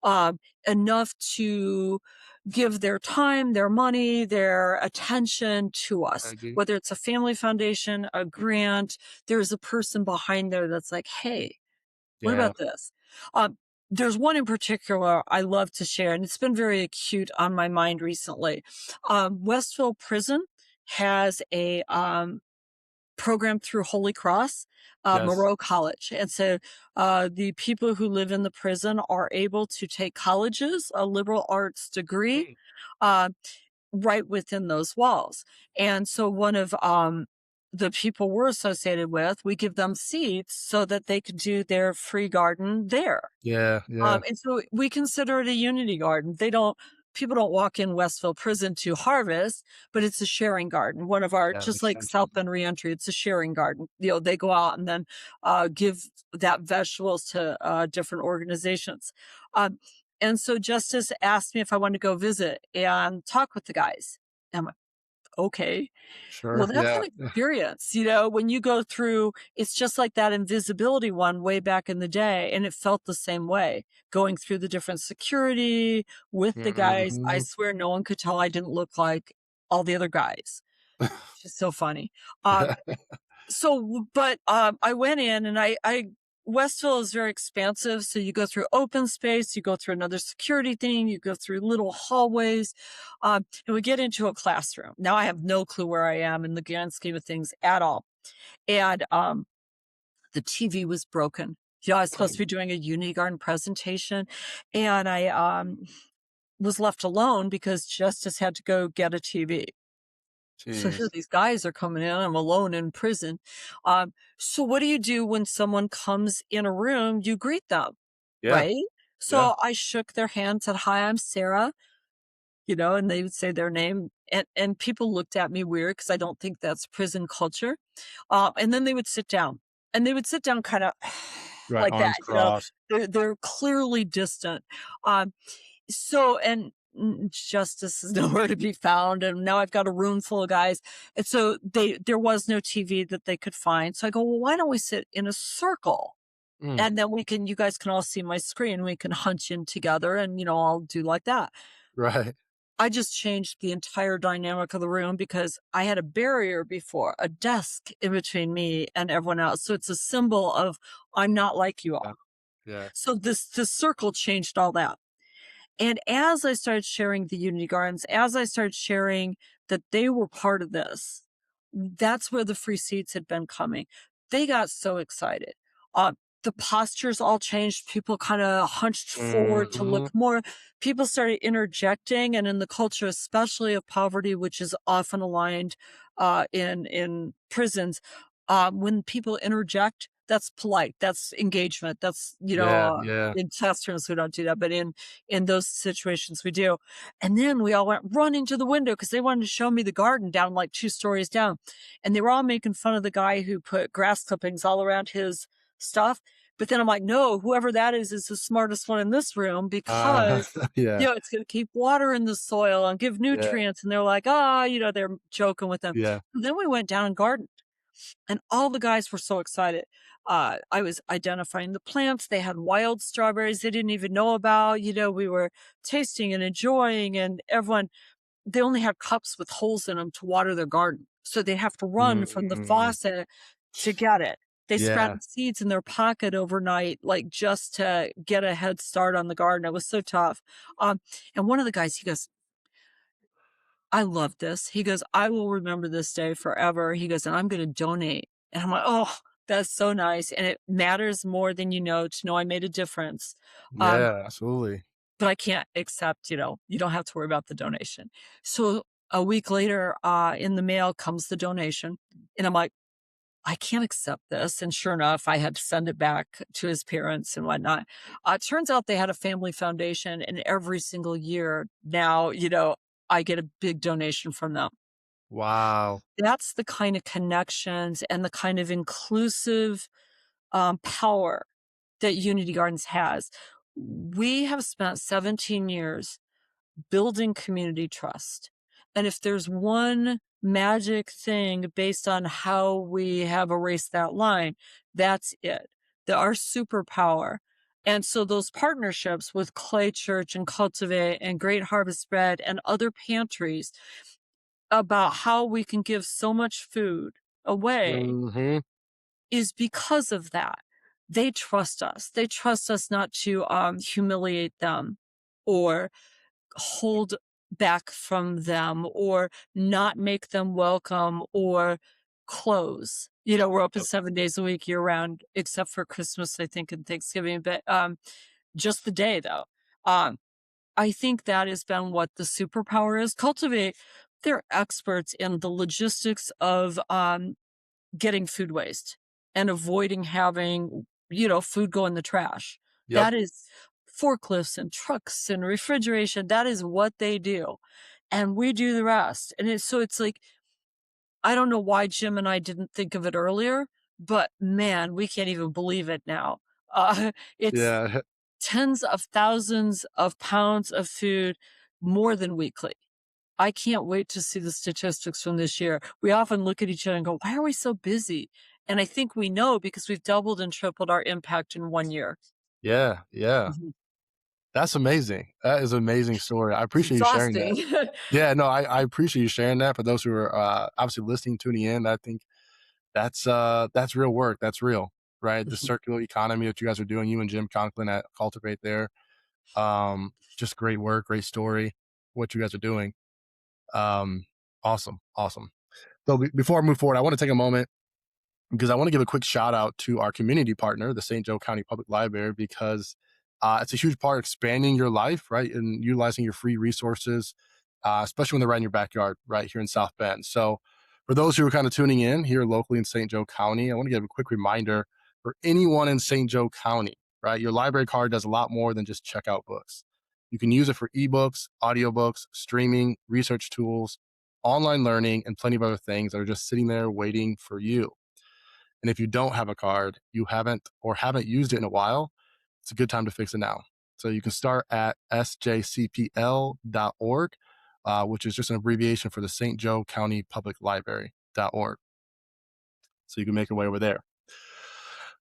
um, enough to give their time, their money, their attention to I us. agree. Whether it's a family foundation, a grant, there's a person behind there that's like, "Hey, what Yeah. about this?" Um, there's one in particular I love to share, and it's been very acute on my mind recently. Westville Prison has a program through Holy Cross, Yes. Moreau College. And so the people who live in the prison are able to take colleges, a liberal arts degree, Mm. uh, right within those walls. And so one of the people we're associated with, we give them seats so that they can do their free garden there. Yeah, yeah. And so we consider it a unity garden. People don't walk in Westville Prison to harvest, but it's a sharing garden. One of our, Yeah, just like South extension. Bend Reentry, it's a sharing garden. They go out and then give that vegetables to different organizations. Um, and so Justice asked me if I wanted to go visit and talk with the guys. And I'm like, okay. Well, Sure, that's yeah. an experience, when you go through it's just like that invisibility one way back in the day, and it felt the same way, going through the different security with the guys. I Mhm. swear no one could tell I didn't look like all the other guys. It's just so funny. Um, I went in and Westville is very expansive. So you go through open space, you go through another security thing, you go through little hallways, and we get into a classroom. Now I have no clue where I am in the grand scheme of things at all. And the TV was broken. Yeah, I was supposed to be doing a Unity Garden presentation, and I was left alone because Justice had to go get a TV. So here Jeez. these guys are coming in. I'm alone in prison. So what do you do when someone comes in a room? You greet them, Yeah. right? Yeah. So I shook their hand, said, "Hi, I'm Sarah," and they would say their name. And people looked at me weird because I don't think that's prison culture. And then they would sit down, and they would sit down kind of Right. like that. Arms crossed. They're clearly distant. Um, Justice is nowhere to be found, and now I've got a room full of guys, and so there was no TV that they could find. So I go, well, why don't we sit in a circle, Mm, and then you guys can all see my screen. We can hunch in together, and I'll do like that. right. I just changed the entire dynamic of the room because I had a barrier before, a desk in between me and everyone else. So it's a symbol of I'm not like you Yeah. all. Yeah. So this circle changed all that. And as I started sharing the Unity Gardens, as I started sharing that they were part of this, that's where the free seats had been coming. They got so excited. Uh, the postures all changed. People kind of hunched forward to look Mhm. more. People started interjecting, and in the culture, especially of poverty, which is often aligned in prisons, when people interject, that's polite. That's engagement. That's Yeah. Yeah. in classrooms we don't do that, but in those situations we do. And then we all went running to the window because they wanted to show me the garden down like 2 stories down. And they were all making fun of the guy who put grass clippings all around his stuff. But then I'm like, no, whoever that is the smartest one in this room Uh, because yeah. it's going to keep water in the soil and give Yeah. nutrients. And they're like, oh, they're joking with them. Yeah. And then we went down and gardened, and all the guys were so excited. I was identifying the plants. They had wild strawberries they didn't even know about. We were tasting and enjoying, and they only had cups with holes in them to water their garden. So they'd have to run from the Mm. faucet to get it. They Yeah. sprouted seeds in their pocket overnight, like just to get a head start on the garden. It was so tough. And one of the guys, he goes, I love this. He goes, I will remember this day forever. He goes, and I'm going to donate. And I'm like, oh, that's so nice. And it matters more than to know I made a difference. Um, Yeah. Absolutely. but I can't accept, you don't have to worry about the donation. So a week later, in the mail comes the donation. And I'm like, I can't accept this. And sure enough, I had to send it back to his parents and whatnot. It turns out they had a family foundation, and every single year now, I get a big donation from them. Wow. That's the kind of connections and the kind of inclusive power that Unity Gardens has. We have spent 17 years building community trust. And if there's one magic thing based on how we have erased that line, that's it. Our superpower. And so those partnerships with Clay Church and Cultivate and Great Harvest Bread and other pantries about how we can give so much food away Mhm. is because of that. They trust us. They trust us not to humiliate them or hold back from them or not make them welcome or close. We're open Yep. 7 days a week year round, except for Christmas, I think, and Thanksgiving, but just the day though. Um, I think that has been what the superpower is. Cultivate, they're experts in the logistics of getting food waste and avoiding having, food go in the trash. Yep. That is forklifts and trucks and refrigeration. That is what they do. And we do the rest. And it's like, I don't know why Jim and I didn't think of it earlier, but man, we can't even believe it now. It's Yeah. tens of thousands of pounds of food more than weekly. I can't wait to see the statistics from this year. We often look at each other and go, why are we so busy? And I think we know because we've doubled and tripled our impact in 1 year. Yeah. Yeah. Mhm. That's amazing. That is an amazing story. I It's appreciate you sharing that. exhausting. Yeah, no, I appreciate you sharing that for those who are, obviously listening, tuning in. I think That's real work. That's real, right? The circular economy that you guys are doing, you and Jim Conklin at Cultivate there. Just great work, great story, what you guys are doing. Um, awesome, awesome. So before I move forward, I want to take a moment because I want to give a quick shout out to our community partner, the St. Joe County Public Library, because it's a huge part of expanding your life, right? And utilizing your free resources, especially when they're right in your backyard, right here in South Bend. So, for those who are kind of tuning in here locally in St. Joe County, I want to give a quick reminder for anyone in St. Joe County, right? Your library card does a lot more than just check out books. You can use it for ebooks, audiobooks, streaming, research tools, online learning, and plenty of other things that are just sitting there waiting for you. And if you don't have a card, you haven't used it in a while, it's a good time to fix it now. So you can start at sjcpl.org, which is just an abbreviation for the St. Joe County Public Library.org. So you can make your way over there.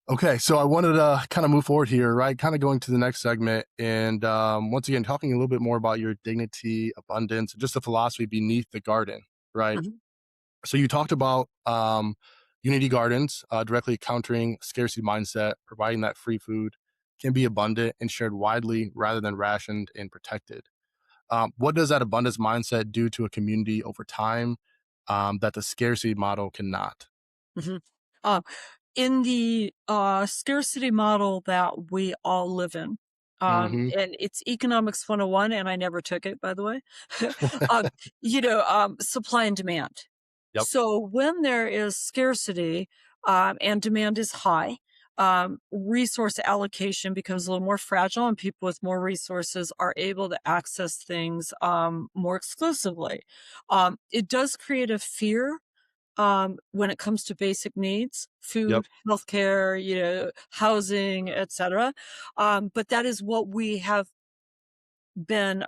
Okay, so I wanted to kind of move forward here, right? Kind of going to the next segment. And once again, talking a little bit more about your dignity, abundance, and just the philosophy beneath the garden, right? Mhm. So you talked about Unity Gardens, directly countering scarcity mindset, providing that free food can be abundant and shared widely rather than rationed and protected. What does that abundance mindset do to a community over time that the scarcity model cannot? Mhm. Uh, in the scarcity model that we all live in, Mm-hmm. and it's economics 101, and I never took it, by the way. um, supply and demand. Yep. So when there is scarcity and demand is high, resource allocation becomes a little more fragile, and people with more resources are able to access things more exclusively. It does create a fear when it comes to basic needs, Yep. food, healthcare, housing, etc. But that is what we have been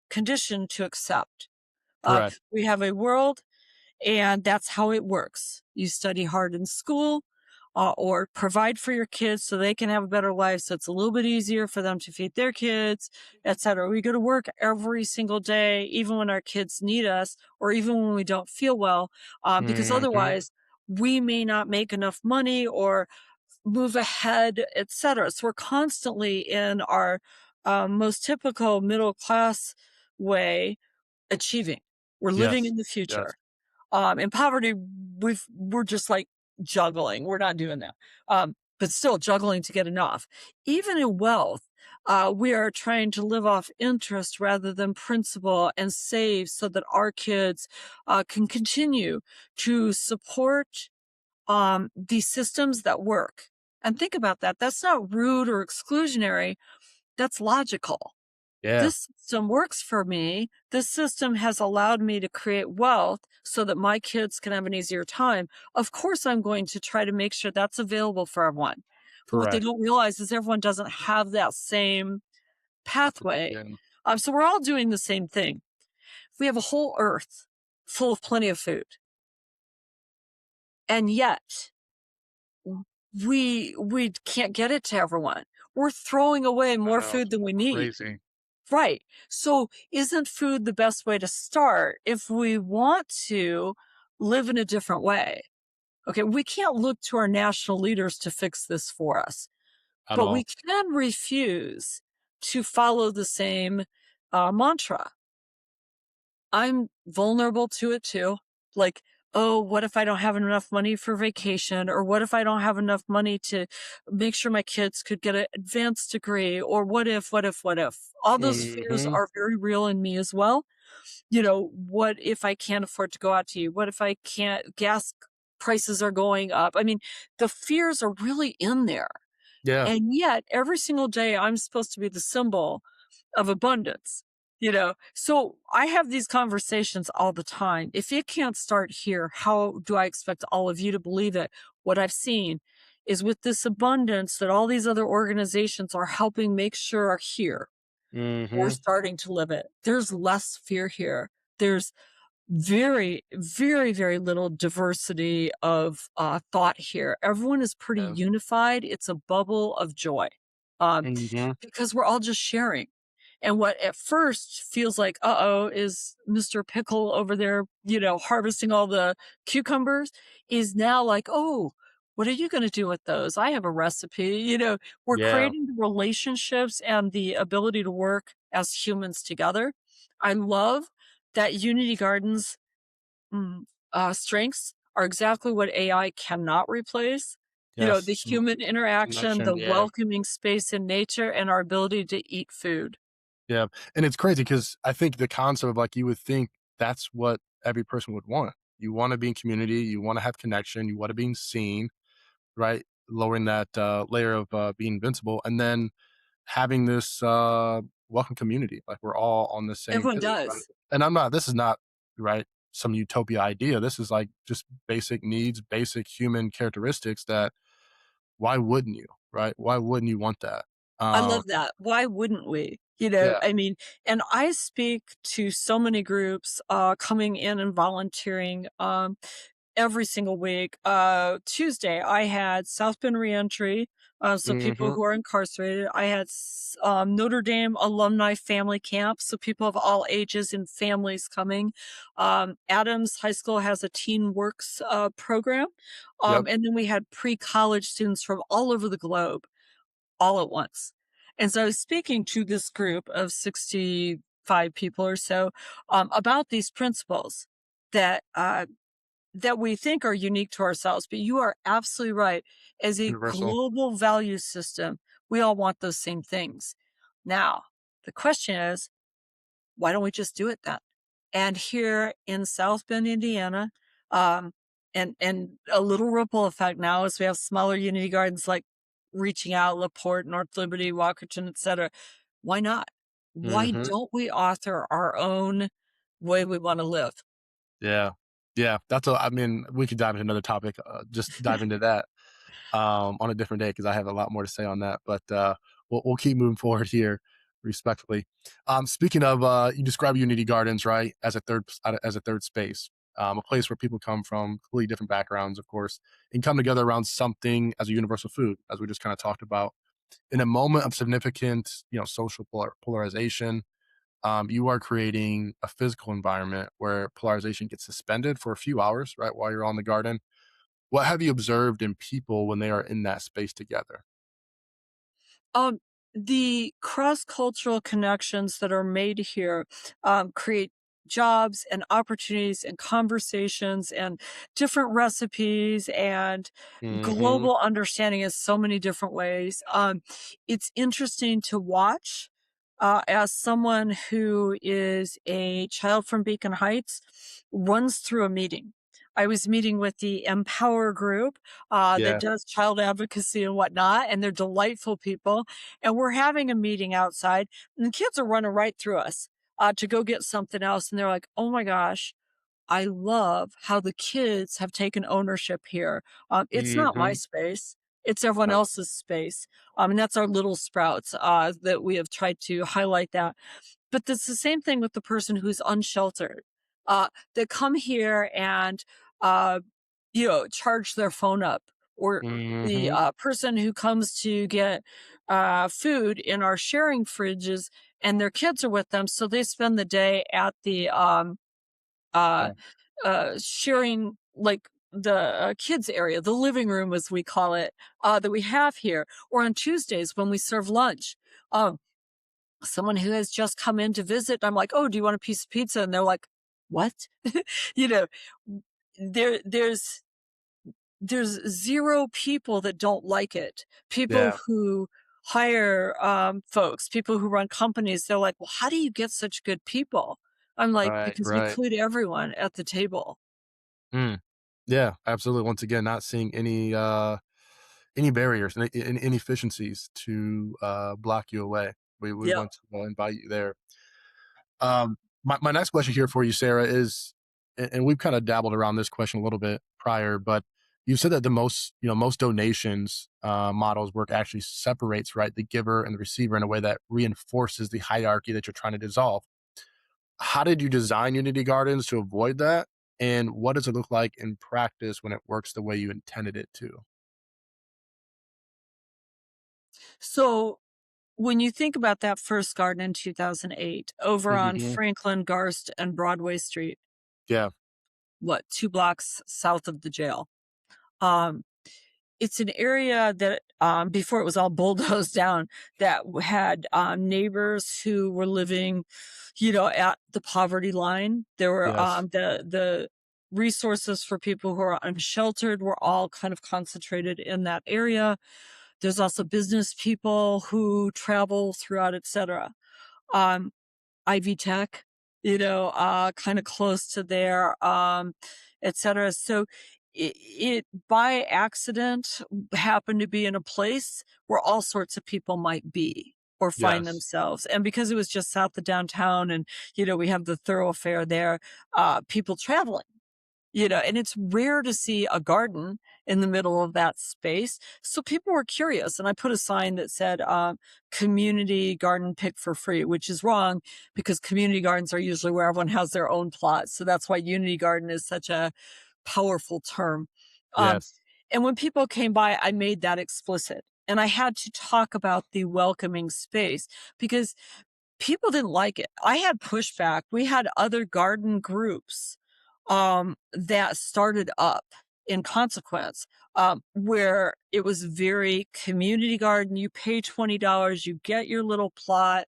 conditioned to accept. Correct. We have a world, and that's how it works. You study hard in school, or provide for your kids so they can have a better life, so it's a little bit easier for them to feed their kids, etc. We go to work every single day, even when our kids need us, or even when we don't feel well, because Mm-hmm. otherwise we may not make enough money or move ahead, etc. So we're constantly in our most typical middle class way achieving. We're living Yes. in the Yes. future. In poverty, we're just like juggling. We're not doing that. But still juggling to get enough. Even in wealth, we are trying to live off interest rather than principal and save so that our kids can continue to support these systems that work. And think about that. That's not rude or exclusionary. That's logical. Yeah. This system works for me. This system has allowed me to create wealth so that my kids can have an easier time. Of course, I'm going to try to make sure that's available for everyone. But what they Correct. don't realize is everyone doesn't have that same pathway. Yeah. So we're all doing the same thing. We have a whole earth full of plenty of food. And yet we can't get it to everyone. We're throwing away I more know. food than we need. Crazy. Right. So isn't food the best way to start if we want to live in a different way? Okay, we can't look to our national leaders to fix this for us, At but we all. can refuse to follow the same mantra. I'm vulnerable to it too. Like, oh, what if I don't have enough money for vacation? Or what if I don't have enough money to make sure my kids could get an advanced degree? Or what if, what if, what if? All those fears Mm-hmm. are very real in me as well. What if I can't afford to go out to eat? What if I can't, gas prices are going up? I mean, the fears are really in there. Yeah. And yet, every single day, I'm supposed to be the symbol of abundance. So I have these conversations all the time. If it can't start here, how do I expect all of you to believe it? What I've seen is with this abundance that all these other organizations are helping make sure are here. We're Mm-hmm. starting to live it. There's less fear here. There's very, very, very little diversity of thought here. Everyone is pretty unified. It's a bubble of joy, um, Mm-hmm. because we're all just sharing. And what at first feels like, uh-oh, is Mr. Pickle over there, harvesting all the cucumbers, is now like, oh, what are you going to do with those? I have a recipe. We're Yeah. creating the relationships and the ability to work as humans together. I love that Unity Gardens Mm, strengths are exactly what AI cannot replace. The Yes. human interaction, Connection. the Yeah. welcoming space in nature, and our ability to eat food. Yeah. And it's crazy because I think the concept of like you would think that's what every person would want. You want to be in community, you want to have connection, you want to be seen, right? Lowering that layer of being invincible. And then having this welcome community. Like we're all on the same Everyone page, right? does. And this is not, right, some utopia idea. This is like just basic needs, basic human characteristics that why wouldn't you, right? Why wouldn't you want that? I Um, love that. Why wouldn't we? yeah. I mean, and I speak to so many groups coming in and volunteering. Every single week. Tuesday, I had South Bend Reentry, so people Hmm. who are incarcerated. I had Notre Dame Alumni Family Camp, so people of all ages and families coming. Adams High School has a Teen Works program. Yep. And then we had pre-college students from all over the globe all at once. And so I was speaking to this group of 65 people or so about these principles that that we think are unique to ourselves. But you are absolutely right. As a Universal. global value system, we all want those same things. Now, the question is, why don't we just do it then? And here in South Bend, Indiana, um, and a little ripple effect now as we have smaller Unity Gardens like reaching out, LaPorte, North Liberty, Walkerton, etc. Why not? Why Hmm. don't we author our own way we want to live? Yeah. Yeah. I mean, we could dive into another topic, just dive into that on a different day because I have a lot more to say on that. But we'll keep moving forward here respectfully. Speaking of, you describe Unity Gardens, right, as a third space, a place where people come from completely different backgrounds, of course, and come together around something as a universal food, as we just kind of talked about. In a moment of significant, social polarization, you are creating a physical environment where polarization gets suspended for a few hours, right, while you're on the garden. What have you observed in people when they are in that space together? Um, the cross-cultural connections that are made here, create jobs and opportunities and conversations and different recipes and Mhm. global understanding in so many different ways. It's interesting to watch, as someone who is a child from Beacon Heights runs through a meeting. I was meeting with the Empower group that Yeah. does child advocacy and whatnot, and they're delightful people. And we're having a meeting outside, and the kids are running right through us to go get something else. And they're like, oh my gosh, I love how the kids have taken ownership here. It's not my Mhm. space. It's everyone Yep. else's space. And that's our little sprouts that we have tried to highlight that. But it's the same thing with the person who's unsheltered, that come here and, uh, charge their phone up, or the Mhm. person who comes to get food in our sharing fridges, and their kids are with them, so they spend the day at the uh, Yeah. sharing like the kids area, the living room as we call it, that we have here, or on Tuesdays when we serve lunch. Um, Someone who has just come in to visit, I'm like, "Oh, do you want a piece of pizza?" And they're like, "What?" You know, there there's there's 0 people that don't like it. People Yeah. who hire, folks, people who run companies, they're like, "Well, how do you get such good people?" I'm like, Right, "Because you right. include everyone at the table." Mm. Yeah, absolutely. Once again, not seeing any barriers, any inefficiencies to block you away. We Yep. want to invite you there. My next question here for you, Sarah, is, and we've kind of dabbled around this question a little bit prior, but you said that the most donations models work actually separates, right, the giver and the receiver in a way that reinforces the hierarchy that you're trying to dissolve. How did you design Unity Gardens to avoid that? And what does it look like in practice when it works the way you intended it to? So when you think about that first garden in 2008 over on Hmm. Franklin, Garst, and Broadway Street, Yeah. what, 2 blocks south of the jail. Um, it's an area that, before it was all bulldozed down, that had, neighbors who were living, at the poverty line. There were, Yes. the resources for people who are unsheltered were all kind of concentrated in that area. There's also business people who travel throughout, etcetera. Um, Ivy Tech, kind of close to there, etcetera. So it by accident happened to be in a place where all sorts of people might be or find Yes. themselves. And because it was just south of downtown and, we have the thoroughfare there, people traveling. And it's rare to see a garden in the middle of that space. So people were curious. And I put a sign that said, community garden pick for free, which is wrong because community gardens are usually where everyone has their own plots. So that's why unity garden is such a powerful term. Um, Yes. and when people came by, I made that explicit. And I had to talk about the welcoming space because people didn't like it. I had pushback. We had other garden groups that started up in consequence, where it was very community garden. You pay $20, you get your little plot,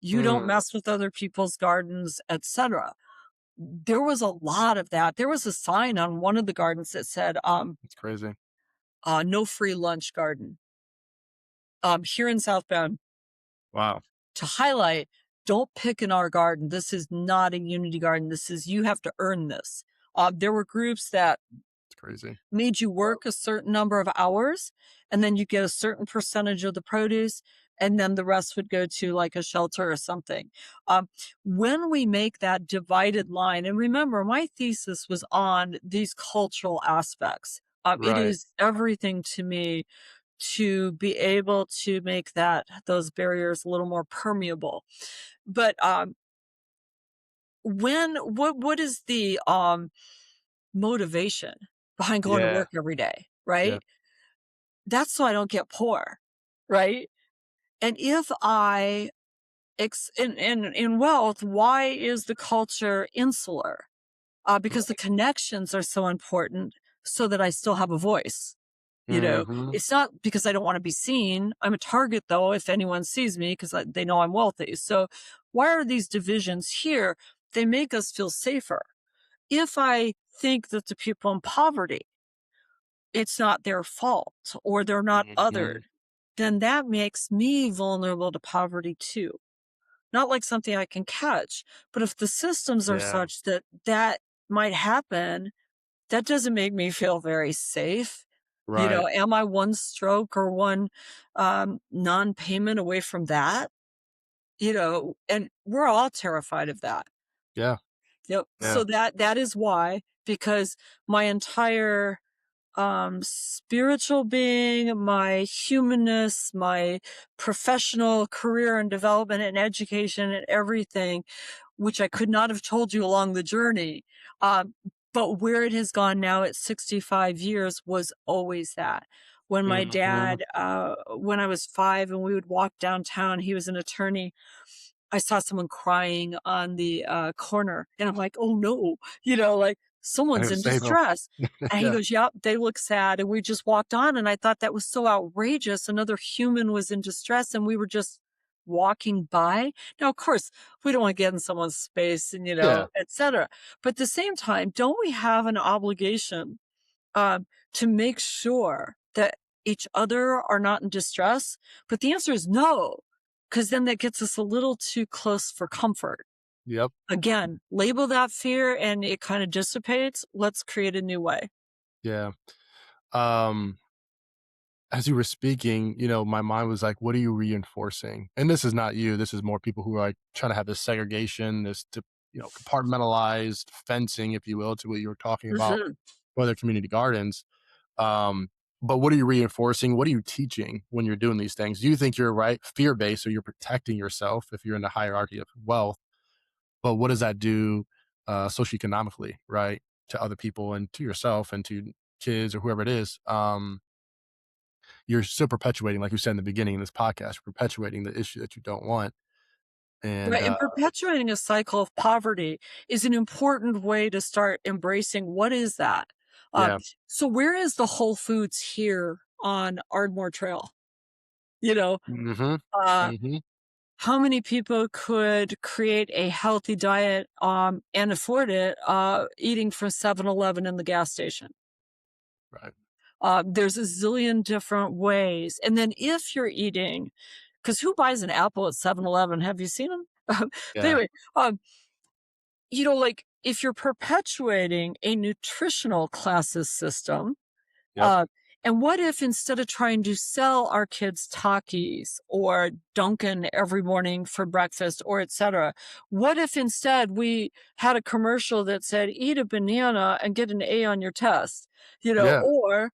you don't Mm, mess with other people's gardens, etc. There was a lot of that. There was a sign on one of the gardens that said, it's crazy. no free lunch garden. Here in South Bend, Wow. to highlight, don't pick in our garden. This is not a unity garden. You have to earn this. There were groups that It's crazy. made you work a certain number of hours and then you get a certain percentage of the produce and then the rest would go to like a shelter or something. When we make that divided line, and remember, my thesis was on these cultural aspects. It Right. is everything to me to be able to make those barriers a little more permeable. But what is the motivation behind going to Yeah. work every day, Yeah. right? That's so I don't get poor, right? And if I in wealth, why is the culture insular? Because the Right. connections are so important so that I still have a voice. Hmm. It's not because I don't want to be seen. I'm a target though if anyone sees me because they know I'm wealthy. So why are these divisions here? They make us feel safer. If I think that the people in poverty, it's not their fault or they're not othered, Hmm. then that makes me vulnerable to poverty too. Not like something I can catch, but if the systems are Yeah. such that that might happen, that doesn't make me feel very safe. Right. Am I one stroke or one non-payment away from that? And we're all terrified of that. Yeah. Yep. Yeah. So that is why, because my entire spiritual being, my humanness, my professional career and development and education and everything, which I could not have told you along the journey. But where it has gone now at 65 years was always that. When my Hmm. dad, when I was 5 and we would walk downtown, he was an attorney. I saw someone crying on the corner and I'm like, oh no, like I someone's didn't in save him. distress. And he Yeah. goes, yep, they look sad. And we just walked on. And I thought that was so outrageous. Another human was in distress and we were just walking by. Now, of course, we don't want to get in someone's space and, Yeah. et cetera. But at the same time, don't we have an obligation to make sure that each other are not in distress? But the answer is no, because then that gets us a little too close for comfort. Yep. Again, label that fear and it kind of dissipates. Let's create a new way. Yeah. Um, as you were speaking, my mind was like, what are you reinforcing? And this is not you. This is more people who are like trying to have this segregation, compartmentalized fencing, if you will, to what you were talking about, Mhm. whether community gardens. Um, but what are you reinforcing? What are you teaching when you're doing these things? Do you think you're right, fear based, so you're protecting yourself if you're in the hierarchy of wealth? But what does that do socioeconomically, right, to other people and to yourself and to kids or whoever it is? you're still perpetuating, like you said in the beginning of this podcast, perpetuating the issue that you don't want. And Right, and perpetuating a cycle of poverty is an important way to start embracing what is that? Uh, yeah, so where is the Whole Foods here on Ardmore Trail? You know, mm-hmm, uh, mm-hmm, how many people could create a healthy diet, and afford it, eating from 7-Eleven in the gas station? right, There's a zillion different ways. And then if you're eating, because who buys an apple at 7-Eleven? Have you seen them? But yeah, anyway, um, like if you're perpetuating a nutritional classes system, yep, uh, and what if instead of trying to sell our kids Takis or Dunkin' every morning for breakfast or etc., what if instead we had a commercial that said, eat a banana and get an A on your test, yeah, or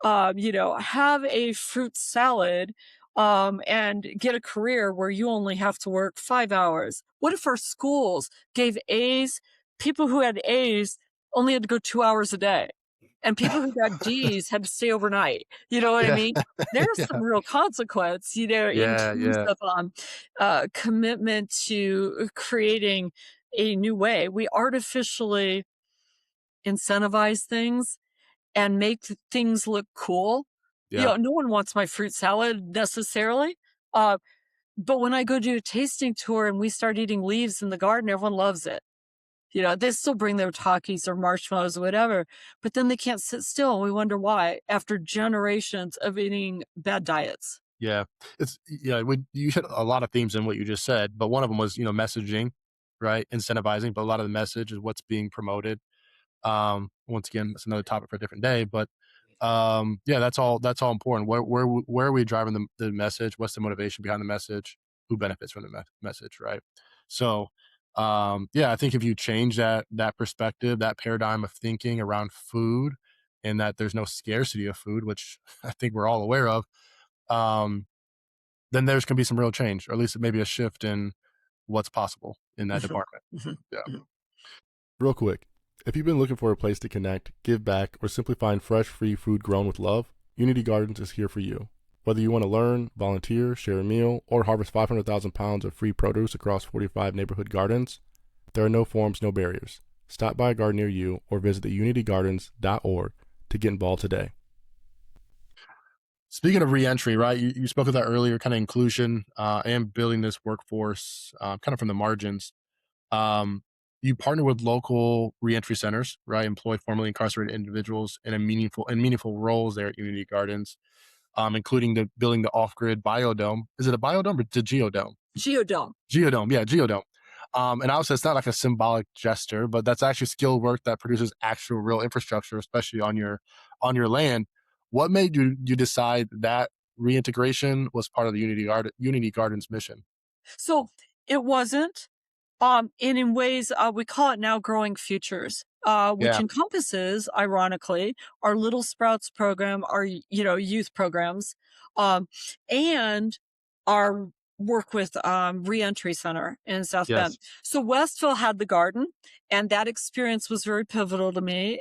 have a fruit salad, and get a career where you only have to work 5 hours? What if our schools gave A's, people who had A's only had to go 2 hours a day, and people who got D's had to stay overnight? You know what I yeah, mean? There's yeah, some real consequence, in yeah, terms yeah, of commitment to creating a new way. We artificially incentivize things and make things look cool. yeah, No one wants my fruit salad necessarily. Uh, but when I go do a tasting tour and we start eating leaves in the garden, everyone loves it. They still bring their Takis or marshmallows or whatever, but then they can't sit still. And we wonder why after generations of eating bad diets. yeah. You hit a lot of themes in what you just said, but one of them was messaging, right? Incentivizing, but a lot of the message is what's being promoted. Once again, that's another topic for a different day, but yeah, that's all important. Where are we driving the message? What's the motivation behind the message? Who benefits from the message, right? So, yeah, I think if you change that perspective, that paradigm of thinking around food, and that there's no scarcity of food, which I think we're all aware of, um, then there's going to be some real change, or at least maybe a shift in what's possible in that Mhm, department. mhm, Yeah. mhm. Real quick, if you've been looking for a place to connect, give back, or simply find fresh, free food grown with love, Unity Gardens is here for you. Whether you want to learn, volunteer, share a meal, or harvest 500,000 pounds of free produce across 45 neighborhood gardens, there are no forms, no barriers. Stop by a garden near you or visit theunitygardens.org to get involved today. Speaking of reentry, right? You spoke of that earlier, kind of inclusion and building this workforce kind of from the margins. Um, you partner with local reentry centers, right? Employ formerly incarcerated individuals in meaningful roles there at Unity Gardens, including the building the off-grid biodome. Is it a biodome or the geodome? Geodome. Geodome, yeah, geodome. And obviously, it's not like a symbolic gesture, but that's actually skilled work that produces actual real infrastructure, especially on your land. What made you decide that reintegration was part of the Unity Gardens mission? So it wasn't. And in ways, we call it now Growing Futures, which Yeah, encompasses, ironically, our Little Sprouts program, our, youth programs, um, and our work with, Reentry Center in South Bend. yes, So Westville had the garden, and that experience was very pivotal to me.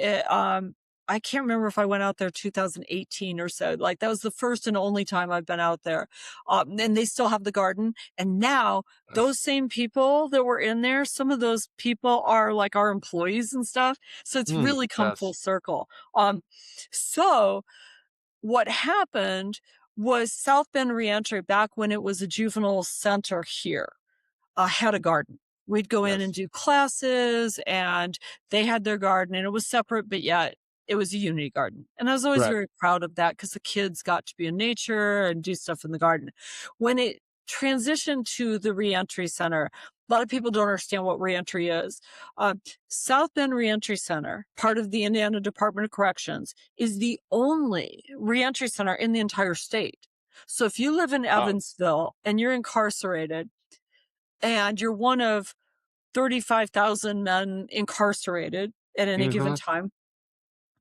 I can't remember if I went out there 2018 or so. Like that was the first and only time I've been out there. And they still have the garden. And now those yes. same people that were in there, some of those people are like our employees and stuff. So it's really come full Yes. circle. So what happened was South Bend Reentry, back when it was a juvenile center here, had a garden. We'd go in and Yes. do classes, and they had their garden, and it was separate, but yet it was a unity garden. And I was always Right. very proud of that because the kids got to be in nature and do stuff in the garden. When it transitioned to the reentry center, a lot of people don't understand what reentry is. Uh, South Bend Reentry Center, part of the Indiana Department of Corrections, is the only reentry center in the entire state. So if you live in Wow. Evansville and you're incarcerated, and you're one of 35,000 men incarcerated at any given Mhm. time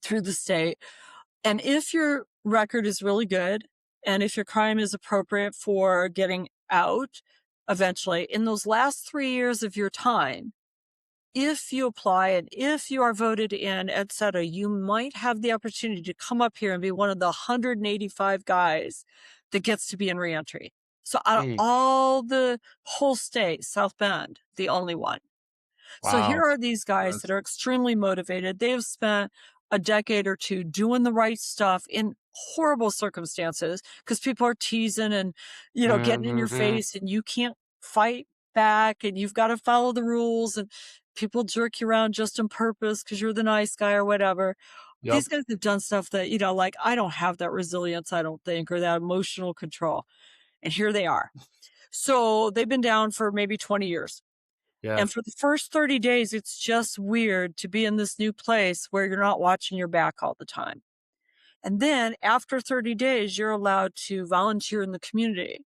through the state. And if your record is really good, and if your crime is appropriate for getting out eventually, in those last 3 years of your time, if you apply and if you are voted in, et cetera, you might have the opportunity to come up here and be one of the 185 guys that gets to be in reentry. So out of Mm, all the whole state, South Bend, the only one. So here wow. are these guys that That's are extremely motivated. They have spent a decade or two doing the right stuff in horrible circumstances because people are teasing and, getting in your mhm. face and you can't fight back and you've got to follow the rules and people jerk you around just on purpose because you're the nice guy or whatever. Yep. These guys have done stuff that, like I don't have that resilience, I don't think, or that emotional control. And here they are. So they've been down for maybe 20 years. Yeah. And for the first 30 days, it's just weird to be in this new place where you're not watching your back all the time. And then after 30 days, you're allowed to volunteer in the community.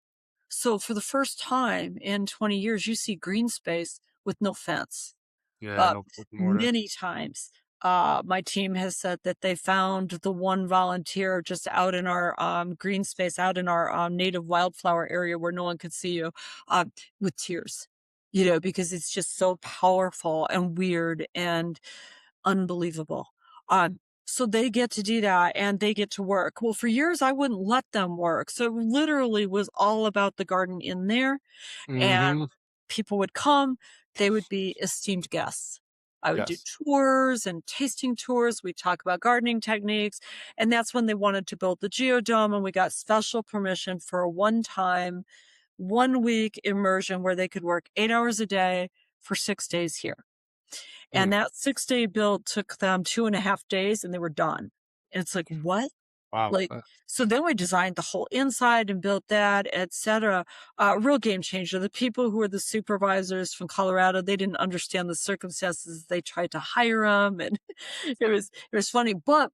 So for the first time in 20 years, you see green space with no fence. Yeah, Uh, no freaking order. Many times, my team has said that they found the one volunteer just out in our green space, out in our native wildflower area where no one could see you, with tears, because it's just so powerful and weird and unbelievable. So they get to do that and they get to work. Well, for years, I wouldn't let them work. So it literally was all about the garden in there and Mhm. people would come, they would be esteemed guests. I would do Yes. tours and tasting tours. We'd talk about gardening techniques. And that's when they wanted to build the geodome. And we got special permission for a one time, 1 week immersion where they could work 8 hours a day for 6 days here. Mm, And that 6 day build took them 2.5 days and they were done. And it's like, what? wow. Like, so then we designed the whole inside and built that, et cetera. Real game changer. The people who were the supervisors from Colorado, they didn't understand the circumstances. They tried to hire them, and it was funny. But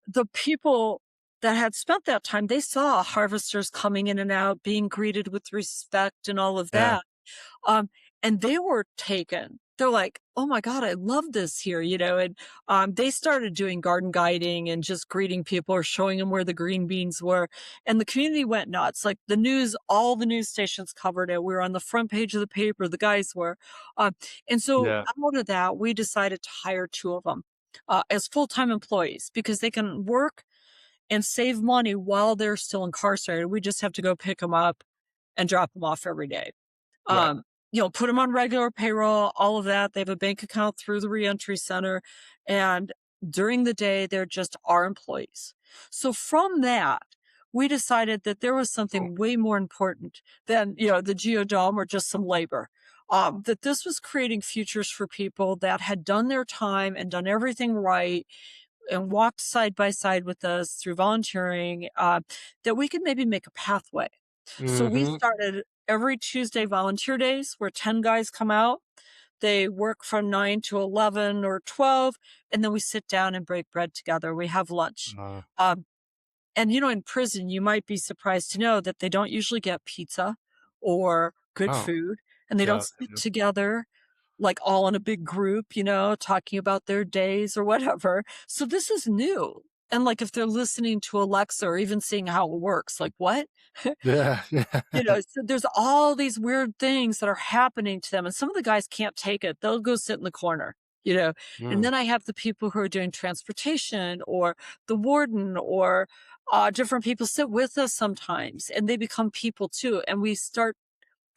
the people that had spent that time, they saw harvesters coming in and out, being greeted with respect, and all of Yeah. that. Um, and they were taken. They're like, "Oh my god, I love this here," and, they started doing garden guiding and just greeting people or showing them where the green beans were, and the community went nuts. Like, all the news stations covered it. We were on the front page of the paper, the guys were. And so Yeah. out of that, we decided to hire 2 of them, as full-time employees because they can work and save money while they're still incarcerated. We just have to go pick them up and drop them off every day. Right. Um, put them on regular payroll, all of that. They have a bank account through the reentry center. And during the day, they're just our employees. So from that, we decided that there was Cool. something way more important than, the geodome or just some labor. That this was creating futures for people that had done their time and done everything right and walked side by side with us through volunteering, that we could maybe make a pathway. So we Mhm. started every Tuesday volunteer days where 10 guys come out. They work from 9 to 11 or 12, and then we sit down and break bread together. We have lunch. Uh, Um, and, in prison, you might be surprised to know that they don't usually get pizza or good oh, food, and they don't yeah. sit Yeah. together like all in a big group, talking about their days or whatever. So this is new. And like if they're listening to Alexa or even seeing how it works, like what? Yeah. Yeah. So there's all these weird things that are happening to them. And some of the guys can't take it. They'll go sit in the corner, you know. And Mm, then I have the people who are doing transportation or the warden or different people sit with us sometimes and they become people too. And we start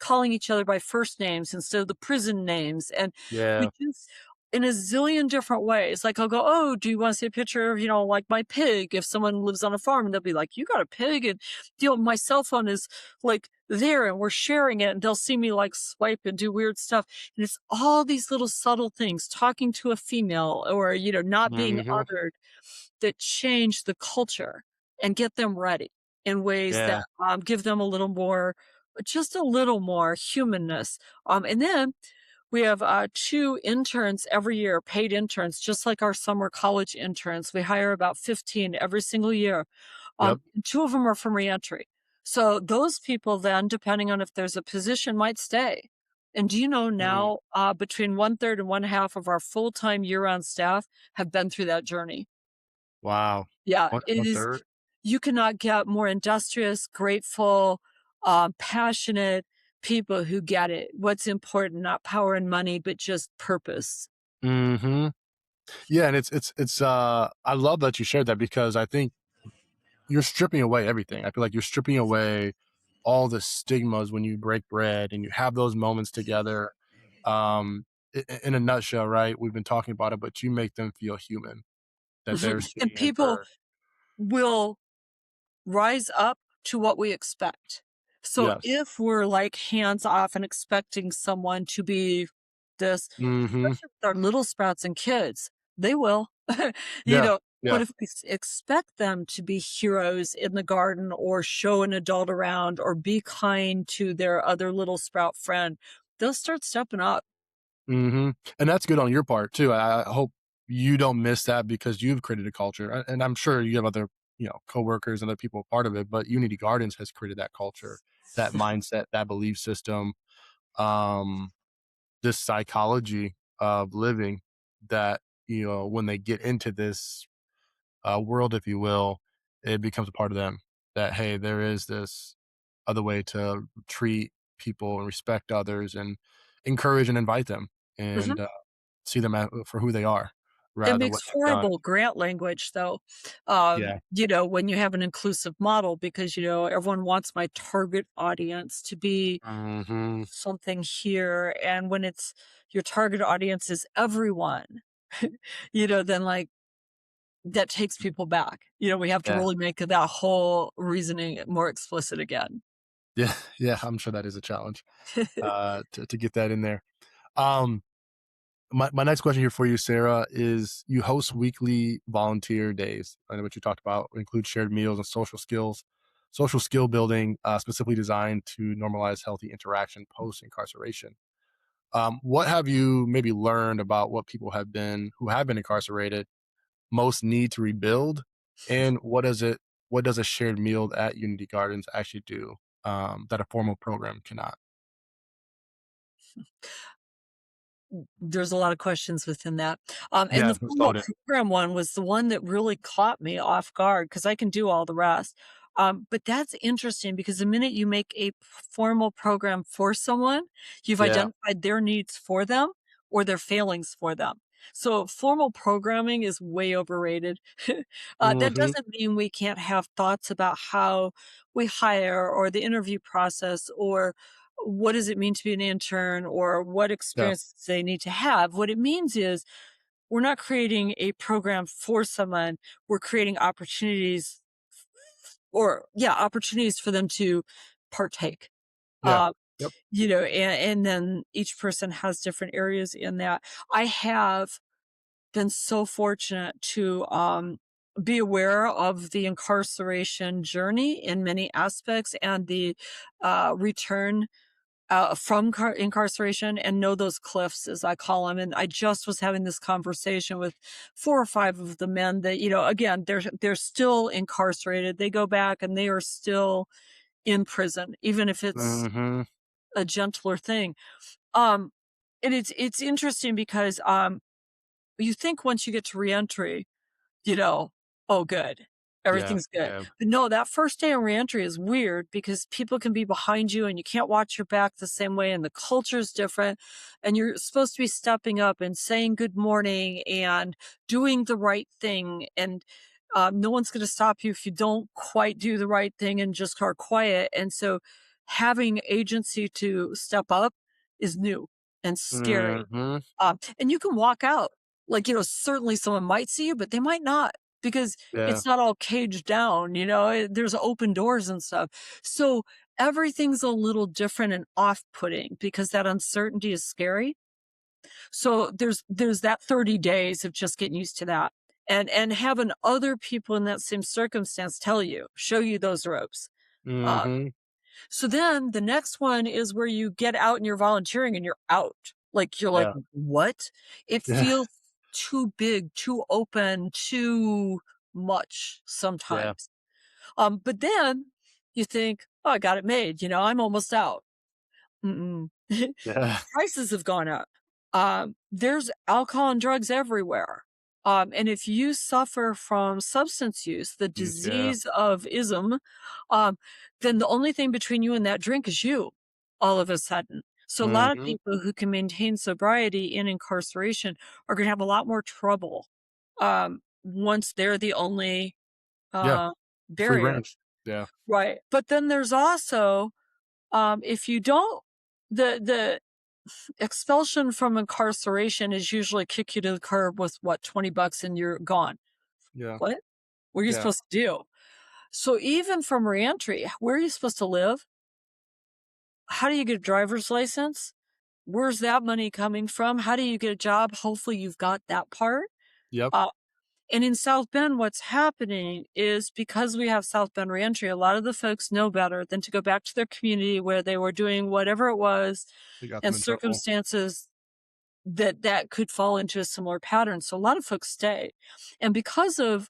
calling each other by first names instead of the prison names. And we yeah. just, in a zillion different ways. Like I'll go, "Oh, do you want to see a picture of, like my pig?" If someone lives on a farm and they'll be like, "You got a pig?" And, my cell phone is like there and we're sharing it and they'll see me like swipe and do weird stuff. And it's all these little subtle things, talking to a female or, not being Mhm. othered that change the culture and get them ready in ways that Yeah. give them a little more, just a little more humanness. And then we have 2 interns every year, paid interns, just like our summer college interns. We hire about 15 every single year. Yep. 2 of them are from reentry. So those people then, depending on if there's a position, might stay. And do you know Mm, now, between 1/3 and 1/2 of our full-time year-round staff have been through that journey. wow. Yeah, it One is. third. You cannot get more industrious, grateful, passionate people who get it. What's important, not power and money, but just purpose. Hmm. Yeah, and I love that you shared that because I think you're stripping away everything. I feel like you're stripping away all the stigmas when you break bread and you have those moments together. Um, in a nutshell, right? We've been talking about it, but you make them feel human, that they're And seen and people heard. will rise up to what we expect. So Yes. if we're like hands off and expecting someone to be this, Hmm. especially with our little sprouts and kids, they will, you Yeah. know. But Yeah. if we expect them to be heroes in the garden or show an adult around or be kind to their other little sprout friend, they'll start stepping up. Hmm. And that's good on your part too. I hope you don't miss that because you've created a culture, and I'm sure you have other, coworkers and other people a part of it. But Unity Gardens has created that culture, that mindset, that belief system, um, this psychology of living that when they get into this world, if you will, it becomes a part of them. That hey, there is this other way to treat people and respect others and encourage and invite them Mhm. and see them for who they are It rather than makes what they've done. horrible grant language though, Yeah. when you have an inclusive model because, everyone wants my target audience to be Hmm. something here, and when it's your target audience is everyone, then, like, that takes people back. We have to Yeah. really make that whole reasoning more explicit again. Yeah. Yeah. I'm sure that is a challenge to get that in there. Um, my next question here for you, Sarah, is you host weekly volunteer days. I know what you talked about include shared meals and social skill building, specifically designed to normalize healthy interaction post incarceration. What have you maybe learned about what people who have been incarcerated most need to rebuild, and what does a shared meal at Unity Gardens actually do that a formal program cannot? There's a lot of questions within that. And Yeah, the it's formal loaded. program one was the one that really caught me off guard because I can do all the rest. But that's interesting because the minute you make a formal program for someone, you've Yeah. identified their needs for them or their failings for them. So formal programming is way overrated. That Hmm. doesn't mean we can't have thoughts about how we hire or the interview process or what does it mean to be an intern or what Yeah. experiences they need to have. What it means is we're not creating a program for someone, we're creating opportunities or yeah, opportunities for them to partake. Yeah. Uh, Yep. and then each person has different areas in that. I have been so fortunate to be aware of the incarceration journey in many aspects and the return from incarceration and know those cliffs, as I call them. And I just was having this conversation with 4 or 5 of the men that, again, they're still incarcerated. They go back and they are still in prison, even if it's Hmm. a gentler thing. Um, and it's interesting because you think once you get to reentry, you know, "Oh, good. Yeah. Everything's good." Yeah. But no, that first day on reentry is weird because people can be behind you and you can't watch your back the same way, and the culture's different, and you're supposed to be stepping up and saying good morning and doing the right thing, and, no one's gonna stop you if you don't quite do the right thing and just are quiet, and so having agency to step up is new and scary. Hmm. And you can walk out. Like, certainly someone might see you, but they might not because Yeah. it's not all caged down, there's open doors and stuff. So everything's a little different and off-putting because that uncertainty is scary. So there's that 30 days of just getting used to that and having other people in that same circumstance tell you, show you those ropes. Uh, Hmm. so then the next one is where you get out and you're volunteering and you're out. Like, you're like, Yeah. "What?" It Yeah. feels too big, too open, too much Yeah. sometimes. But then you think, "Oh, I got it made, I'm almost out." Mm-mm. Yeah. Prices have gone up. There's alcohol and drugs everywhere. And if you suffer from substance use, the Yeah. disease of ism, um, then the only thing between you and that drink is you. all of a sudden. So a lot of Mhm. people who can maintain sobriety in incarceration are going to have a lot more trouble once they're the only Yeah, uh, free barrier. range. Yeah, Right. But then there's also if you don't the expulsion from incarceration is usually kick you to the curb with what, $20 and you're gone. yeah, What? What are you yeah, supposed to do? So even from reentry, where are you supposed to live? How do you get a driver's license? Where's that money coming from? How do you get a job? Hopefully you've got that part. yep, Uh, and in South Bend, what's happening is because we have South Bend reentry, a lot of the folks know better than to go back to their community where they were doing whatever it was you got them and in trouble. circumstances that could fall into a similar pattern. So a lot of folks stay. And because of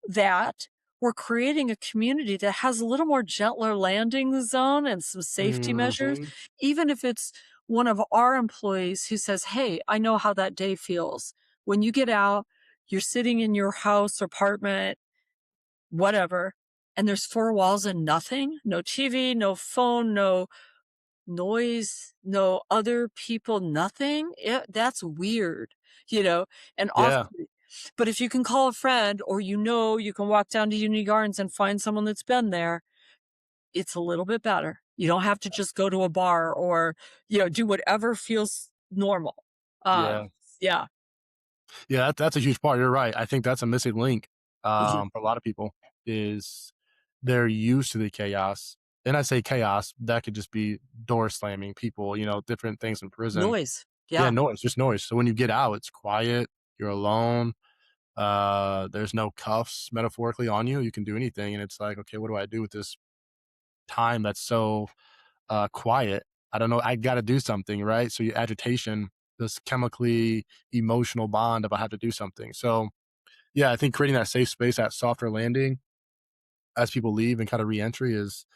that, we're creating a community that has a little more gentler landing zone and some safety measures, Mhm. even if it's one of our employees who says, "Hey, I know how that day feels. When you get out, you're sitting in your house, apartment, whatever, and there's four walls and nothing, no TV, no phone, no noise, no other people, nothing. That's weird, you know, and off. Yeah, But if you can call a friend or you can walk down to Unity Gardens and find someone that's been there, it's a little bit better. You don't have to just go to a bar or, do whatever feels normal. yeah, Yeah. yeah, that's a huge part, you're right. I think that's a missing link, Yeah. for a lot of people is they're used to the chaos, and I say chaos, that could just be door slamming, people, different things in prison. Noise. Yeah, Yeah. noise, just noise. So when you get out, it's quiet, you're alone, there's no cuffs metaphorically on you, you can do anything, and it's like, "Okay, what do I do with this time that's so quiet. I don't know. I got to do something, right? So your agitation, this chemically emotional bond of I have to do something. So yeah, I think creating that safe space, that softer landing as people leave and kind of reentry is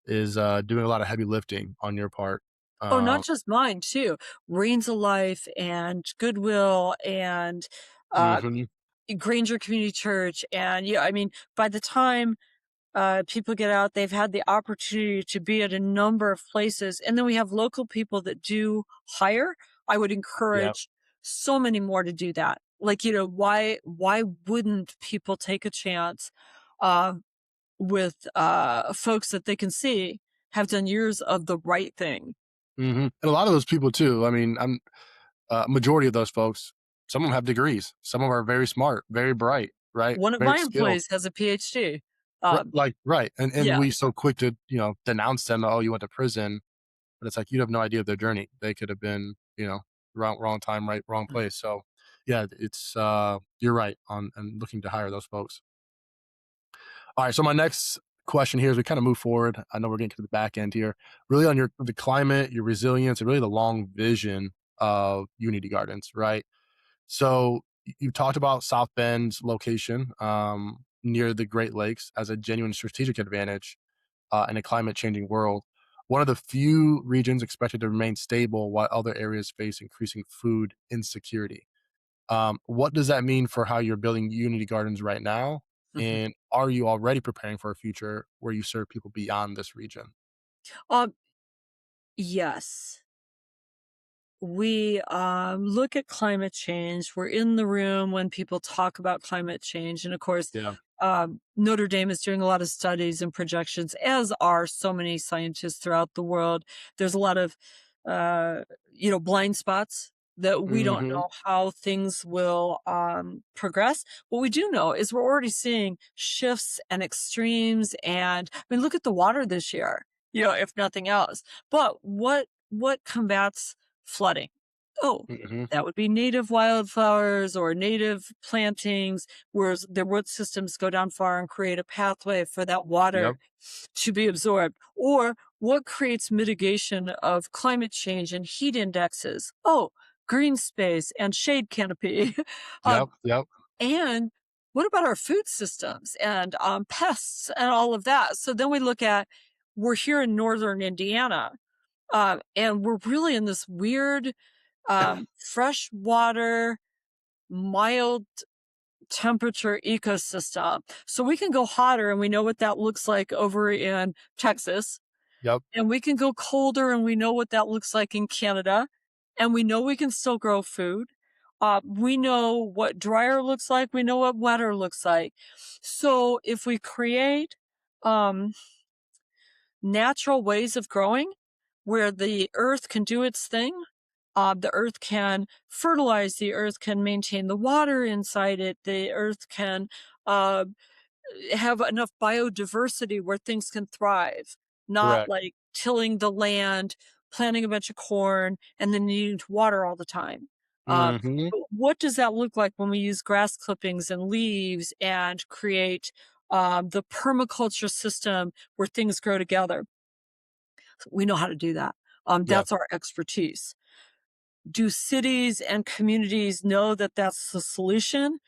doing a lot of heavy lifting on your part. Oh, not Um, just mine too. Reigns of Life and Goodwill and uh, mhm, Granger Community Church. And yeah, I mean, by the time people get out, they've had the opportunity to be at a number of places. And then we have local people that do hire. I would yeah, encourage so many more to do that. Like, why wouldn't people take a chance uh, with folks that they can see have done years of the right thing? and a lot of those people too. I mean, I'm majority of those folks. Some of them have degrees. Some of them are very smart, very bright, right? One of Very my skilled. employees has a PhD. Right, and Yeah. we so quick to denounce them. Oh, you went to prison, but it's like you have no idea of their journey. They could have been wrong time, right, wrong place. So yeah, it's you're right on and looking to hire those folks. All right, so my next question here as we kind of move forward. I know we're getting to the back end here. Really on the climate, your resilience, and really the long vision of Unity Gardens, right? So you talked about South Bend's location near the Great Lakes as a genuine strategic advantage in a climate changing world. One of the few regions expected to remain stable while other areas face increasing food insecurity. What does that mean for how you're building Unity Gardens right now? And are you already preparing for a future where you serve people beyond this region? um, yes. We look at climate change. We're in the room when people talk about climate change. And of course, Yeah. Notre Dame is doing a lot of studies and projections, as are so many scientists throughout the world. There's a lot of, uh, blind spots that we don't Hmm. know how things will progress. What we do know is we're already seeing shifts and extremes. And I mean, look at the water this year, if nothing else. But what combats flooding? Oh, Hmm. that would be native wildflowers or native plantings, where the root systems go down far and create a pathway for that water Yep. to be absorbed. Or what creates mitigation of climate change and heat indexes? Oh, green space and shade canopy. um, Yep. Yep. and what about our food systems and pests and all of that? So then we look at, we're here in northern Indiana, and we're really in this weird freshwater, mild temperature ecosystem. So we can go hotter, and we know what that looks like over in Texas. Yep. And we can go colder, and we know what that looks like in Canada, and we know we can still grow food. We know what drier looks like, we know what wetter looks like. So if we create um, natural ways of growing where the earth can do its thing, the earth can fertilize, the earth can maintain the water inside it, the earth can uh, have enough biodiversity where things can thrive, not Correct. like tilling the land, planting a bunch of corn, and then needing to water all the time. Uh, Hmm. what does that look like when we use grass clippings and leaves and create the permaculture system where things grow together? We know how to do that. Yeah. That's our expertise. Do cities and communities know that that's the solution?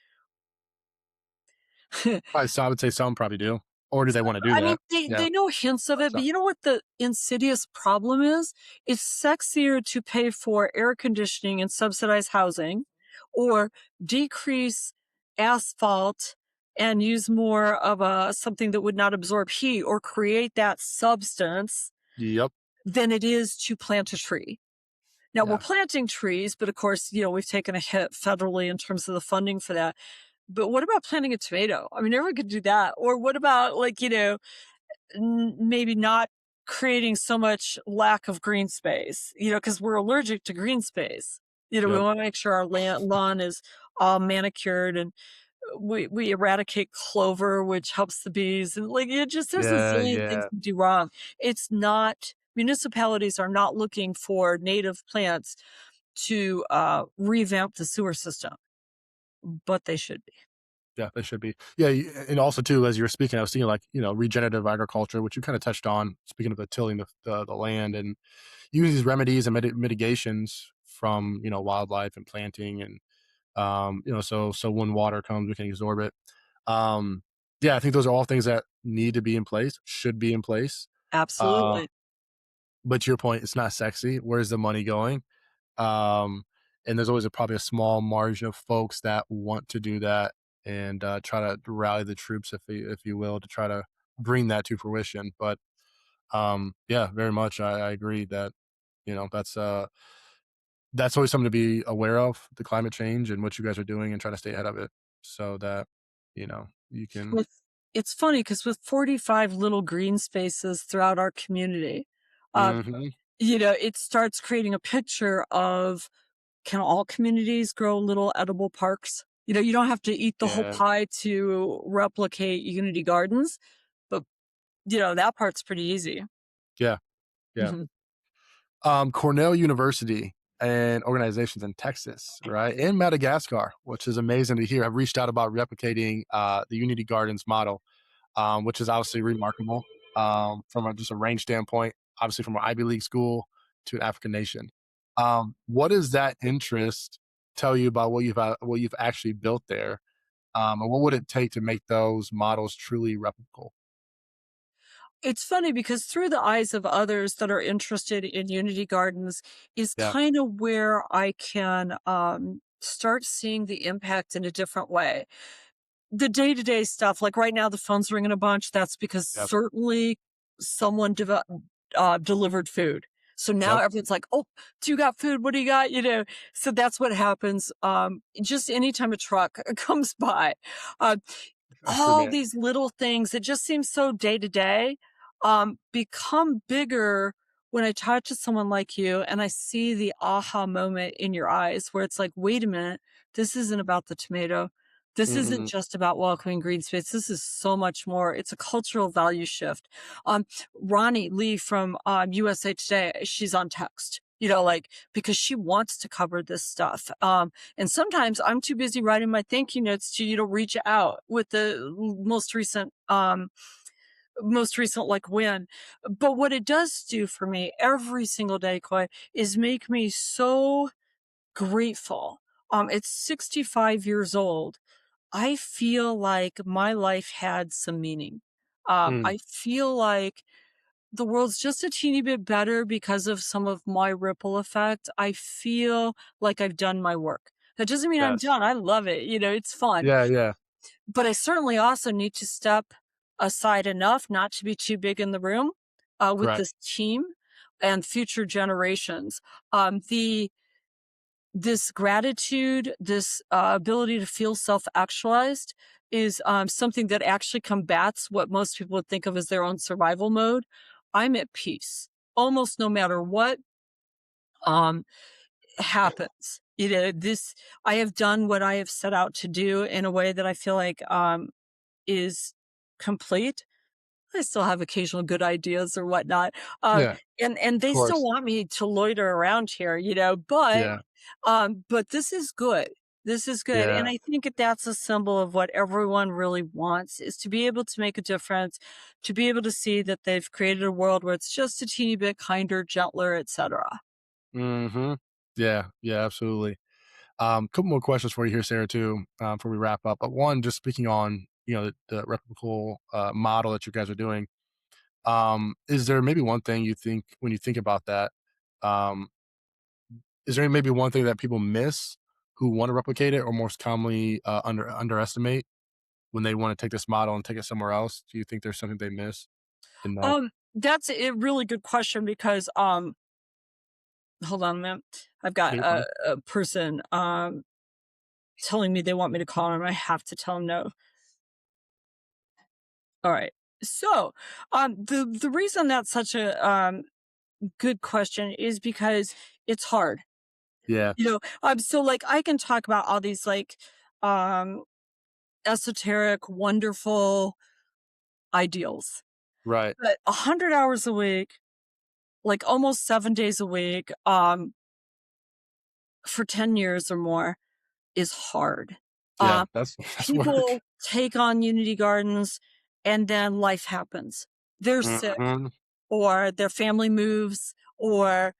So I would say some probably do, or do they want to do I mean, that? they Yeah. they know hints of But it, but you know what the insidious problem is? It's sexier to pay for air conditioning and subsidized housing or decrease asphalt and use more of a something that would not absorb heat or create that substance yep. than it is to plant a tree. Now we're Yeah. planting trees, but of course, we've taken a hit federally in terms of the funding for that. But what about planting a tomato? I mean, everyone could do that. Or what about like, maybe not creating so much lack of green space, because we're allergic to green space. We Yep. want to make sure our lawn is all manicured, and we eradicate clover, which helps the bees. And like, it just, there's a Yeah. zillion things Yeah. to do wrong. It's not, municipalities are not looking for native plants to revamp the sewer system, but they should be. Yeah, they should be. Yeah, and also too, as you were speaking, I was thinking like regenerative agriculture, which you kind of touched on. Speaking of the tilling the land and using these remedies and mitigations from wildlife and planting and so when water comes, we can absorb it. Um, yeah, I think those are all things that need to be in place, should be in place. Uh, Absolutely. but to your point, it's not sexy. Where's the money going? Um, and there's always probably a small margin of folks that want to do that and try to rally the troops, if you will, to try to bring that to fruition. But yeah, very much, I agree that that's always something to be aware of, the climate change and what you guys are doing, and try to stay ahead of it so that you can. With It's funny because with 45 little green spaces throughout our community, uh, Hmm. it starts creating a picture of, can all communities grow little edible parks? You don't have to eat the whole Yeah, pie to replicate Unity Gardens, but that part's pretty easy. yeah, yeah. Mhm. Cornell University and organizations in Texas, right, and Madagascar, which is amazing to hear, have reached out about replicating the Unity Gardens model, which is obviously remarkable from just a range standpoint, obviously from an Ivy League school to an African nation. What does that interest tell you about what you've actually built there, and what would it take to make those models truly replicable? It's funny because through the eyes of others that are interested in Unity Gardens is Yeah. kind of where I can start seeing the impact in a different way. The day-to-day stuff, like right now the phone's ringing a bunch, that's because Yep. certainly someone delivered food. So now Yep. everyone's like, "Oh, do you got food? What do you got?" So that's what happens. Just anytime a truck comes by, uh, For all me. these little things that just seem so day to day, become bigger when I talk to someone like you and I see the aha moment in your eyes where it's like, wait a minute, this isn't about the tomato. This isn't Hmm. just about welcoming green space. This is so much more. It's a cultural value shift. Ronnie Lee from USA Today, she's on text, like because she wants to cover this stuff. And sometimes I'm too busy writing my thank you notes to, reach out with the most recent like win. But what it does do for me every single day, Coy, is make me so grateful. It's 65 years old. I feel like my life had some meaning. Mm, I feel like the world's just a teeny bit better because of some of my ripple effect. I feel like I've done my work. That doesn't mean I'm yes. done. I love it. It's fun. Yeah, yeah. But I certainly also need to step aside enough not to be too big in the room. with Correct. this team and future generations. The This gratitude, this ability to feel self-actualized is something that actually combats what most people would think of as their own survival mode. I'm at peace almost no matter what um, happens. I have done what I have set out to do in a way that I feel like is complete. I still have occasional good ideas or whatnot. Um, Yeah, and of they still course. want me to loiter around here, Yeah, but this is good. This is good. And yeah. I think that that's a symbol of what everyone really wants is to be able to make a difference, to be able to see that they've created a world where it's just a teeny bit kinder, gentler, etc. Mhm. Yeah, yeah, absolutely. Couple more questions for you here, Sarah, too, before we wrap up. But one, just speaking on, the replicable, model that you guys are doing, is there maybe one thing you think when you think about that, um, is there maybe one thing that people miss who wanna replicate it or most commonly, underestimate when they wanna take this model and take it somewhere else? Do you think there's something they miss in that? That's a really good question because hold on a minute. I've got You're fine. a person telling me they want me to call him. I have to tell him no. All right. So, the reason that's such a good question is because it's hard. Yeah, So like I can talk about all these like um esoteric, wonderful ideals. right. But 100 hours a week, like almost 7 days a week, for 10 years or more is hard. Yeah, Um, that's work. People take on Unity Gardens and then life happens. They're sick Mhm. or their family moves or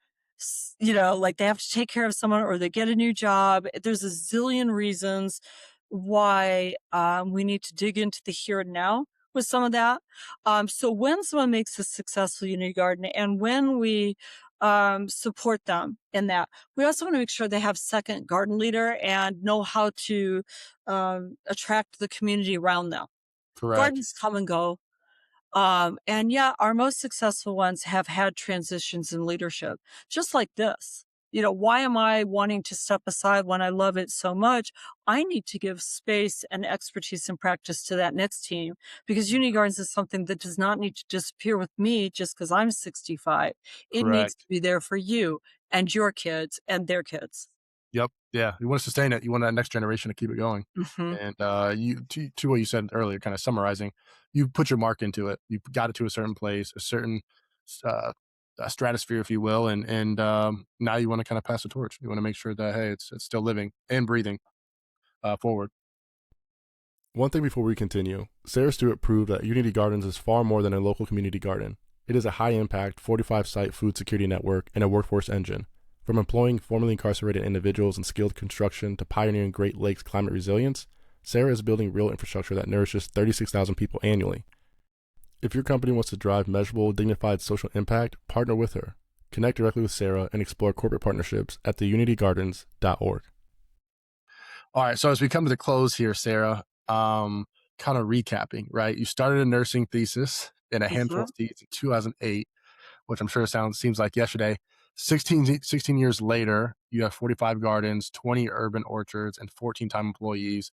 like they have to take care of someone or they get a new job. There's a zillion reasons why we need to dig into the here and now with some of that. So when someone makes a successful Unity Garden and when we support them in that, we also want to make sure they have second garden leader and know how to attract the community around them. Correct. Gardens come and go, and yeah, our most successful ones have had transitions in leadership, just like this. Why am I wanting to step aside when I love it so much? I need to give space and expertise and practice to that next team because Uni Gardens is something that does not need to disappear with me just because I'm 65. It needs to Correct. be there for you and your kids and their kids. Yep. Yeah. You want to sustain it. You want that next generation to keep it going. Hmm. And you to what you said earlier, kind of summarizing, you put your mark into it. You got it to a certain place, a certain uh, stratosphere, if you will, and now you want to kind of pass the torch. You want to make sure that hey, it's still living and breathing forward. One thing before we continue, Sara Stewart proved that Unity Gardens is far more than a local community garden. It is a high impact, 45 site food security network and a workforce engine. From employing formerly incarcerated individuals in skilled construction to pioneering Great Lakes climate resilience, Sara is building real infrastructure that nourishes 36,000 people annually. If your company wants to drive measurable, dignified social impact, partner with her. Connect directly with Sara and explore corporate partnerships at theunitygardens.org. All right. So as we come to the close here, Sarah, kind of recapping, right? You started a nursing thesis in a handful Hmm. of seats in 2008, which I'm sure seems like yesterday. 16 years later, you have 45 gardens, 20 urban orchards, and 14 time employees,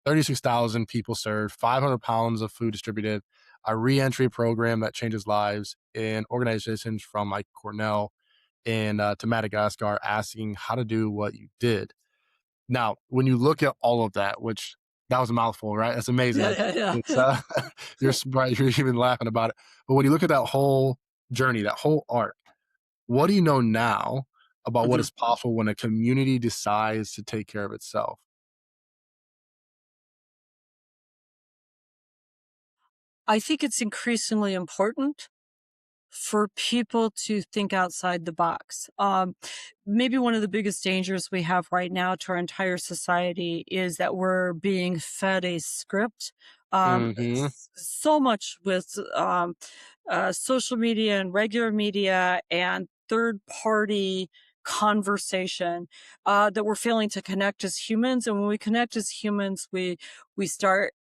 36,000 people served, 500 pounds of food distributed, a reentry program that changes lives, and organizations from like Cornell and to Madagascar asking how to do what you did. Now, when you look at all of that, which that was a mouthful, right? That's Yeah, amazing. yeah, It's yeah. you're surprised you're even laughing about it. But when you look at that whole journey, that whole arc, what do you know now about what Mhm. is possible when a community decides to take care of itself? I think it's increasingly important for people to think outside the box. Maybe one of the biggest dangers we have right now to our entire society is that we're being fed a script. Mhm. So much with social media and regular media and third party conversation that we're failing to connect as humans. And when we connect as humans, we start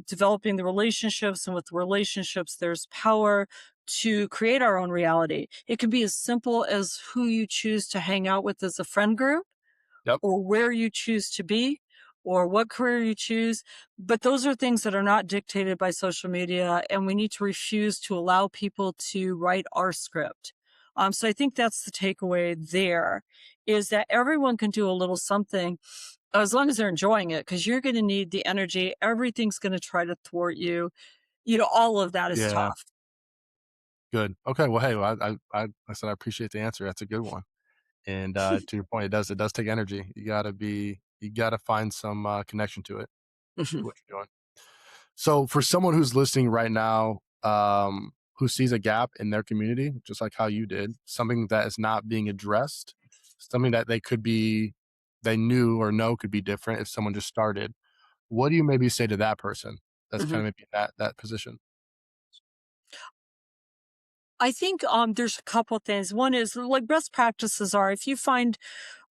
developing the relationships, and with relationships, there's power. to create our own reality. It can be as simple as who you choose to hang out with as a friend group, Yep. or where you choose to be, or what career you choose. But those are things that are not dictated by social media, and we need to refuse to allow people to write our script. So I think that's the takeaway there, is that everyone can do a little something as long as they're enjoying it, because you're going to need the energy. Everything's going to try to thwart you. All of that is Yeah. tough. Good. Okay. Well, hey, I said I appreciate the answer. That's a good one. And to your point, it does take energy. You gotta find some connection to it, Mhm. to what you're doing. So for someone who's listening right now, who sees a gap in their community, just like how you did, something that is not being addressed, something that they knew or know could be different if someone just started. What do you maybe say to that person that's kind Mhm. of maybe in that position? I think there's a couple things. One is, like, best practices are, if you find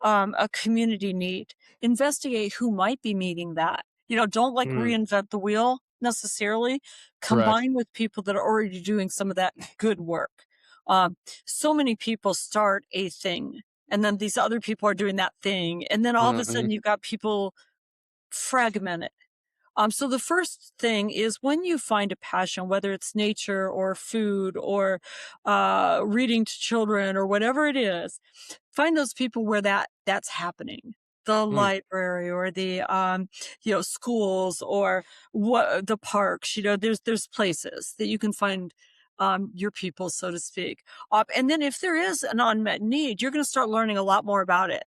a community need, investigate who might be meeting that. Don't like Mm, reinvent the wheel necessarily. correct. Combine with people that are already doing some of that good work. Um, so many people start a thing, and then these other people are doing that thing, and then all of a Hmm. sudden you've got people fragmented. So the first thing is, when you find a passion, whether it's nature or food or reading to children or whatever it is, find those people where that's happening. The Mm, library, or the schools, or what the parks. There's places that you can find your people, so to speak. And then if there is an unmet need, you're going to start learning a lot more about it.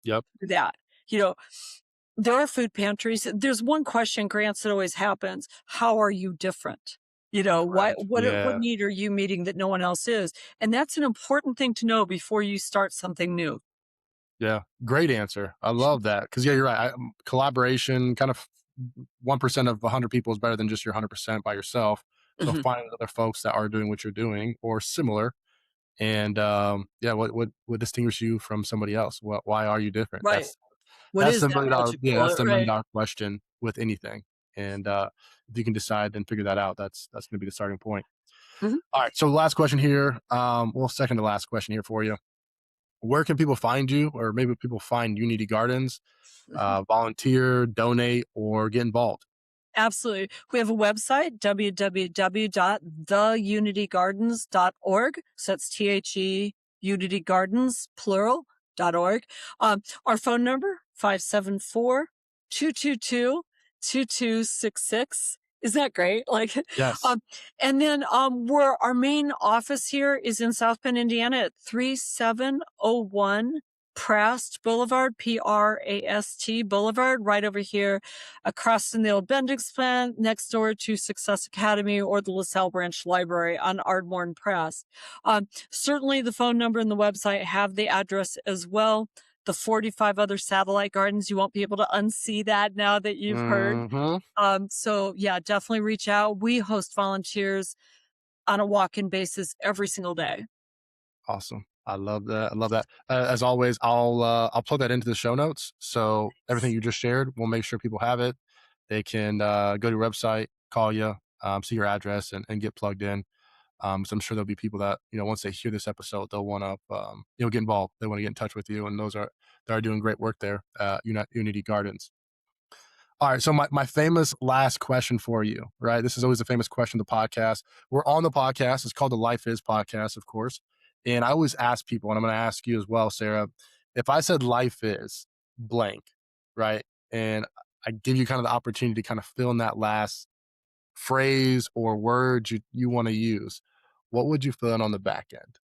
yep. That you know there are food pantries. There's one question, grants, that always happens: how are you different? What Correct. what Yeah. need are you meeting that no one else is? And that's an important thing to know before you start something new. Yeah, great answer. I love that because yeah, you're right. Collaboration, kind of 1% of 100 people is better than just your 100% by yourself. So Mhm. find other folks that are doing what you're doing or similar, and yeah, what distinguishes you from somebody else? Why are you different? Right. What That's is the that million dollar magic yeah, that's bullet, the million right? dollar question with anything. And if you can decide and figure that out, that's going to be the starting point. Mhm. All right. So last question here. Well, second to last question here for you. Where can people find you, or maybe people find Unity Gardens? Mhm. Volunteer, donate, or get involved. Absolutely. We have a website, www.theunitygardens.org. So that's THE Unity Gardens, plural.org. Our phone number, 574-222-2266. Isn't that great? Like, Yes. um, and then where our main office here is in South Bend, Indiana, at 3701 Prast Boulevard, Prast Boulevard, right over here across from the old Bendix plant, next door to Success Academy or the LaSalle Branch Library on Ardmore and Press. Certainly the phone number and the website have the address as well. The 45 other satellite gardens, you won't be able to unsee that now that you've heard. Hmm. So yeah, definitely reach out. We host volunteers on a walk-in basis every single day. Awesome. I love that. I love that. As always, I'll plug that into the show notes. So everything you just shared, we'll make sure people have it. They can go to your website, call you, see your address, and get plugged in. So I'm sure there'll be people that once they hear this episode, they'll want to get involved. They want to get in touch with you, and they are doing great work there. Unity Gardens. All right. So my famous last question for you, right? This is always the famous question of the podcast. We're on the podcast. It's called the Life Is podcast, of course. And I always ask people, and I'm going to ask you as well, Sarah, if I said life is blank, right? And I give you kind of the opportunity to kind of fill in that last phrase or word you want to use, what would you fill in on the back end?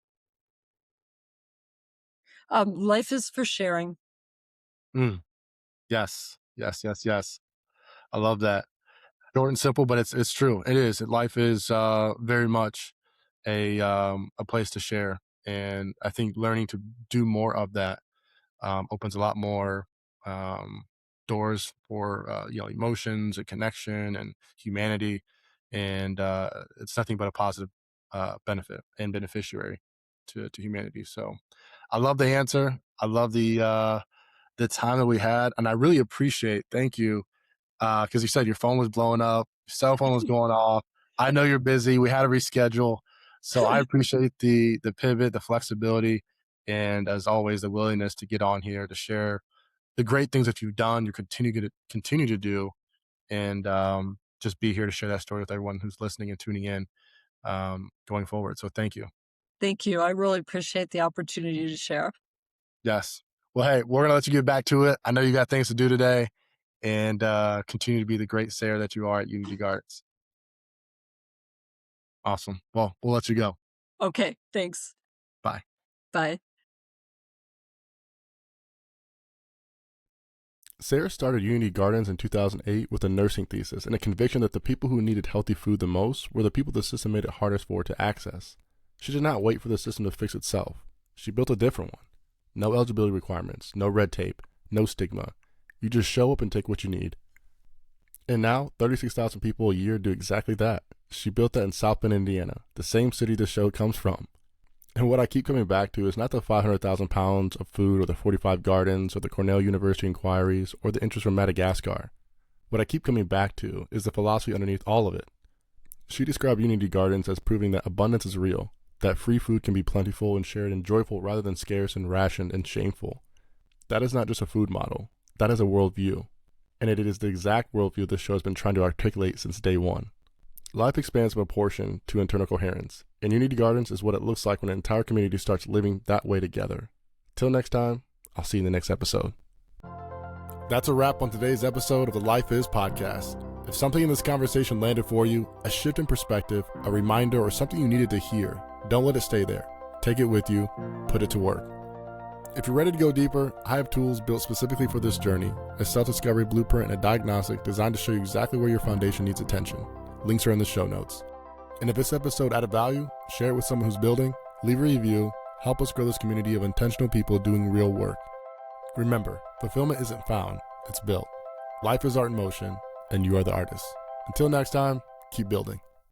Life is for sharing. Mm, yes. Yes. Yes. Yes. I love that. Short and simple, but it's true. It is. Life is very much a place to share, and I think learning to do more of that opens a lot more um, doors for emotions and connection and humanity, and it's nothing but a positive benefit and beneficiary to humanity. So I love the answer. I love the time that we had, and I really appreciate. Thank you because you said your phone was blowing up, your cell phone was going off. I know you're busy. We had to reschedule. So I appreciate the pivot, the flexibility, and as always, the willingness to get on here to share the great things that you've done, you continue to do, and just be here to share that story with everyone who's listening and tuning in going forward. So thank you. Thank you. I really appreciate the opportunity to share. Yes. Well, hey, we're gonna let you get back to it. I know you got things to do today, and continue to be the great Sarah that you are at Unity Gardens. Awesome. Well, we'll let you go. Okay, thanks. Bye. Bye. Sara started Unity Gardens in 2008 with a nursing thesis and a conviction that the people who needed healthy food the most were the people the system made it hardest for to access. She did not wait for the system to fix itself. She built a different one. No eligibility requirements, no red tape, no stigma. You just show up and take what you need. And now, 36,000 people a year do exactly that. She built that in South Bend, Indiana, the same city this show comes from. And what I keep coming back to is not the 500,000 pounds of food or the 45 gardens or the Cornell University inquiries or the interest from Madagascar. What I keep coming back to is the philosophy underneath all of it. She described Unity Gardens as proving that abundance is real, that free food can be plentiful and shared and joyful rather than scarce and rationed and shameful. That is not just a food model. That is a worldview. And it is the exact worldview this show has been trying to articulate since day one. Life expands from proportion to internal coherence, and Unity Gardens is what it looks like when an entire community starts living that way together. Till next time, I'll see you in the next episode. That's a wrap on today's episode of the Life Is podcast. If something in this conversation landed for you, a shift in perspective, a reminder, or something you needed to hear, don't let it stay there. Take it with you, put it to work. If you're ready to go deeper, I have tools built specifically for this journey, a self-discovery blueprint and a diagnostic designed to show you exactly where your foundation needs attention. Links are in the show notes. And if this episode added value, share it with someone who's building, leave a review, help us grow this community of intentional people doing real work. Remember, fulfillment isn't found, it's built. Life is art in motion, and you are the artist. Until next time, keep building.